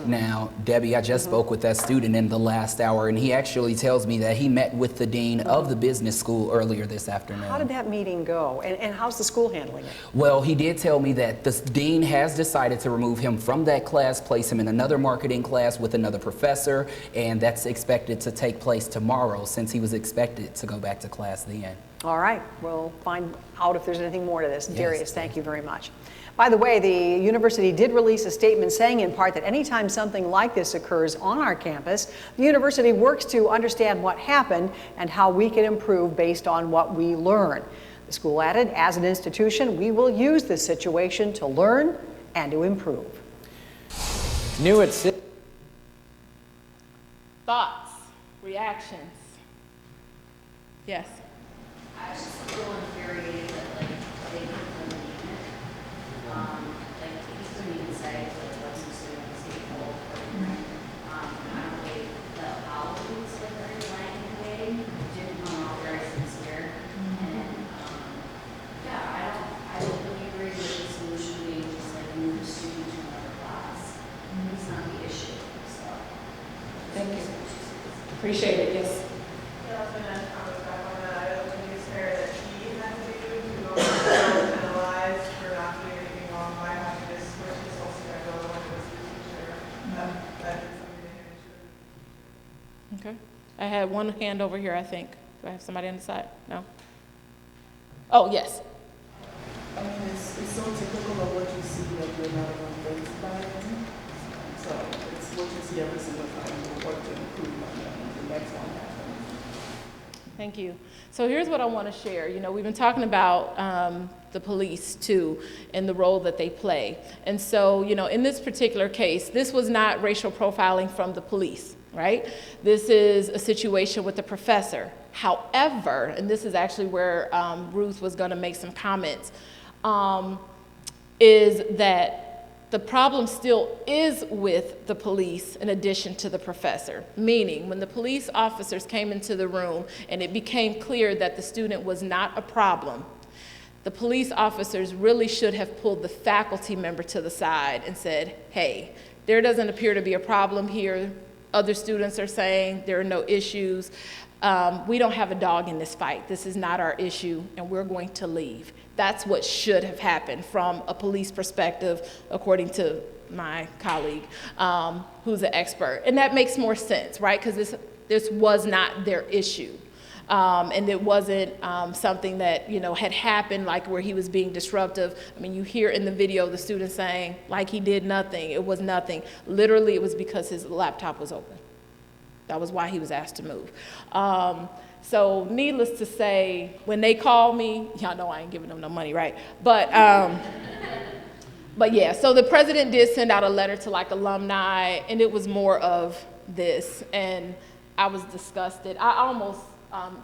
Now, Debbie, I just spoke with that student in the last hour, and he actually tells me that he met with the dean of the business school earlier this afternoon. How did that meeting go? And how's the school handling it? Well, he did tell me that the dean has decided to remove him from that class, place him in another marketing class with another professor, and that's expected to take place tomorrow, since he was expected to go back to class then. All right, we'll find out if there's anything more to this. Yes. Darius, thank you very much. By the way, the university did release a statement saying in part that anytime something like this occurs on our campus, the university works to understand what happened and how we can improve based on what we learn. The school added, as an institution, we will use this situation to learn and to improve. New at 6. Thoughts, reactions? Yes. I was just a little infuriated that, like, they didn't believe it. Like, he couldn't even say that it wasn't student disabled. I don't think the apologies were very blank in a way. Didn't come out very sincere. And, yeah, I don't really agree with the solution being just, like, move the student to another class. It's not the issue, so. Thank you. Appreciate it, yes. Okay. I had one hand over here, I think. Do I have somebody on the side? No? Oh, yes. I mean, it's so typical of what you see that you're not embraced by them. So it's what you see every single time. We'll work to improve on that when the next one happens. Thank you. So here's what I want to share. You know, we've been talking about the police too and the role that they play. And so, you know, in this particular case, this was not racial profiling from the police, right? This is a situation with the professor. However, and this is actually where Ruth was going to make some comments, is that the problem still is with the police in addition to the professor. Meaning, when the police officers came into the room and it became clear that the student was not a problem, the police officers really should have pulled the faculty member to the side and said, hey, there doesn't appear to be a problem here. Other students are saying there are no issues. We don't have a dog in this fight. This is not our issue, and we're going to leave. That's what should have happened from a police perspective, according to my colleague, who's an expert. And that makes more sense, right? Because this was not their issue. And it wasn't something that, had happened, like where he was being disruptive. I mean, you hear in the video the student saying, like he did nothing. It was nothing. Literally, it was because his laptop was open. That was why he was asked to move. So needless to say, when they call me, y'all know I ain't giving them no money, right? But yeah, so the president did send out a letter to like alumni, and it was more of this. And I was disgusted. I almost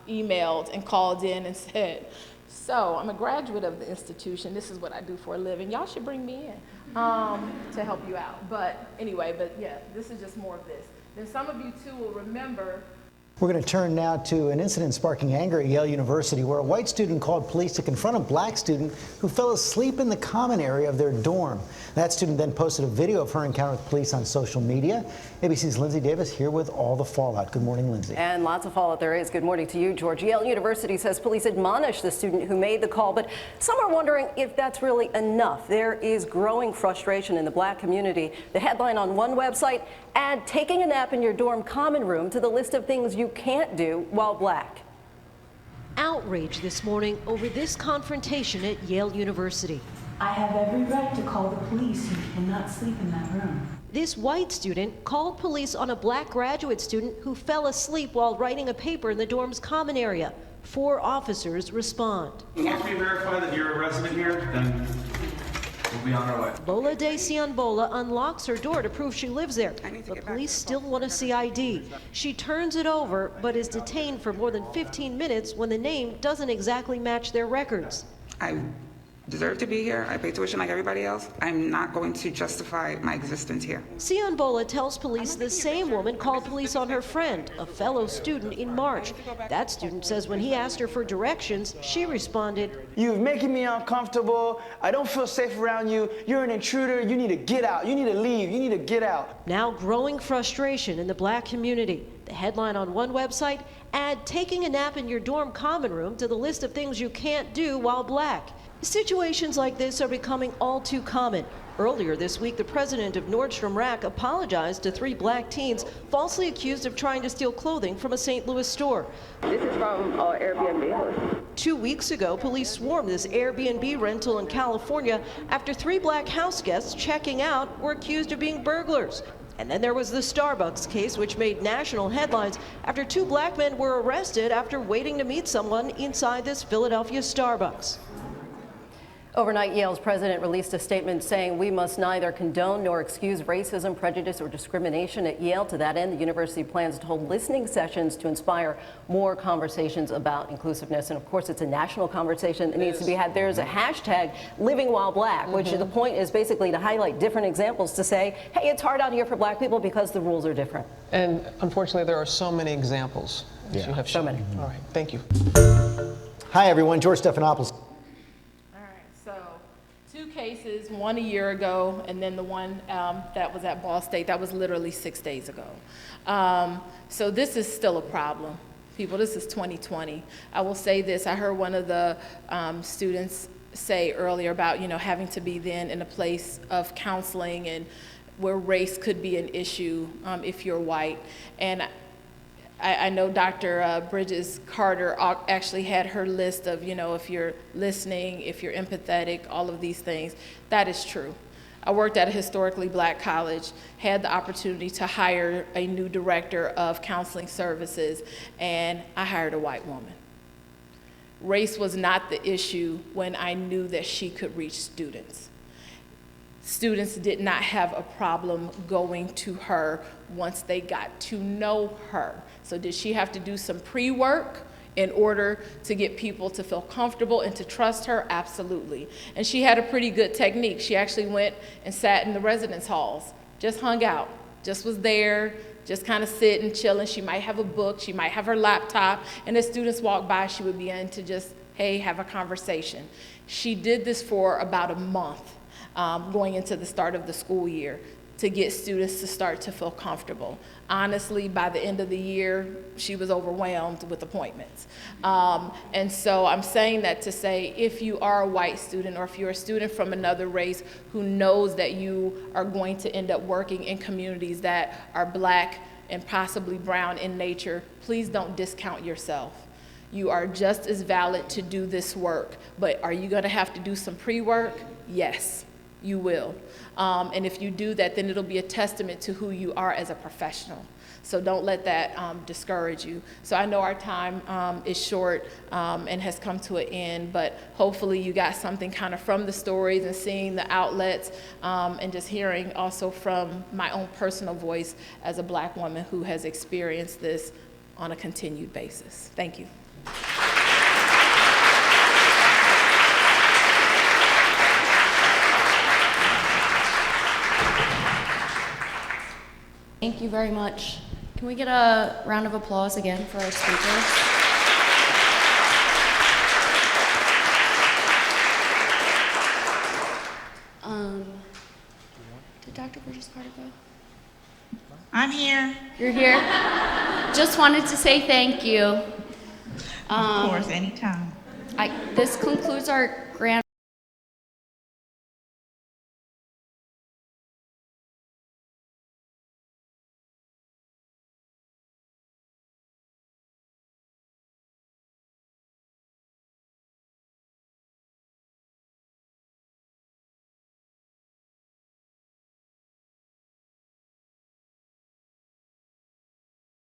emailed and called in and said, so I'm a graduate of the institution. This is what I do for a living. Y'all should bring me in to help you out. But anyway, yeah, this is just more of this. Then some of you too will remember. We're going to turn now to an incident sparking anger at Yale University, where a white student called police to confront a black student who fell asleep in the common area of their dorm. That student then posted a video of her encounter with police on social media. ABC's Lindsay Davis here with all the fallout. Good morning, Lindsay. And lots of fallout there is. Good morning to you, George. Yale University says police admonished the student who made the call, but some are wondering if that's really enough. There is growing frustration in the black community. The headline on one website, add taking a nap in your dorm common room to the list of things you can't do while black. Outrage this morning over this confrontation at Yale University. I have every right to call the police. You cannot sleep in that room. This white student called police on a black graduate student who fell asleep while writing a paper in the dorm's common area. 4 officers respond. Once we verify that you're a resident here, then we'll be on our way. Bola De Cianbola unlocks her door to prove she lives there. The police still want to see ID. She turns it over, but is detained for more than 15 minutes when the name doesn't exactly match their records. I deserve to be here. I pay tuition like everybody else. I'm not going to justify my existence here. Cianbola tells police the same woman called police on her friend, a fellow student, in March. That student says when he asked her for directions, she responded, "You're making me uncomfortable. I don't feel safe around you. You're an intruder. You need to get out. You need to leave. You need to get out." Now growing frustration in the black community. The headline on one website, add taking a nap in your dorm common room to the list of things you can't do while black. Situations like this are becoming all too common. Earlier this week, the president of Nordstrom Rack apologized to 3 black teens falsely accused of trying to steal clothing from a St. Louis store. This is from Airbnb. 2 weeks ago, police swarmed this Airbnb rental in California after 3 black house guests checking out were accused of being burglars. And then there was the Starbucks case, which made national headlines after 2 black men were arrested after waiting to meet someone inside this Philadelphia Starbucks. Overnight, Yale's president released a statement saying we must neither condone nor excuse racism, prejudice, or discrimination at Yale. To that end, the university plans to hold listening sessions to inspire more conversations about inclusiveness. And of course, it's a national conversation that needs to be had. There's a hashtag, Living While Black, which the point is basically to highlight different examples to say, hey, it's hard out here for black people because the rules are different. And unfortunately, there are so many examples. As you have so shown. many. All right, thank you. Hi, everyone. George Stephanopoulos. 2 cases, one a year ago, and then the one that was at Ball State, that was literally 6 days ago. So this is still a problem. People, this is 2020. I will say this, I heard one of the students say earlier about, having to be then in a place of counseling and where race could be an issue if you're white. And I know Dr. Bridges Carter actually had her list of, if you're listening, if you're empathetic, all of these things. That is true. I worked at a historically black college, had the opportunity to hire a new director of counseling services, and I hired a white woman. Race was not the issue when I knew that she could reach students. Students did not have a problem going to her once they got to know her. So did she have to do some pre-work in order to get people to feel comfortable and to trust her? Absolutely. And she had a pretty good technique. She actually went and sat in the residence halls, just hung out, just was there, just kind of sitting, chilling. She might have a book, she might have her laptop, and as students walk by, she would begin to just, hey, have a conversation. She did this for about a month, going into the start of the school year, to get students to start to feel comfortable. Honestly, by the end of the year, she was overwhelmed with appointments. And so I'm saying that to say, if you are a white student or if you're a student from another race who knows that you are going to end up working in communities that are Black and possibly brown in nature, please don't discount yourself. You are just as valid to do this work, but are you gonna have to do some pre-work? Yes, you will. And if you do that, then it'll be a testament to who you are as a professional. So don't let that discourage you. So I know our time is short and has come to an end, but hopefully you got something kind of from the stories and seeing the outlets and just hearing also from my own personal voice as a Black woman who has experienced this on a continued basis. Thank you. Thank you very much. Can we get a round of applause again for our speakers? Did Dr. Bridges Carter go? I'm here. You're here? Just wanted to say thank you. Of course, anytime. This concludes our grand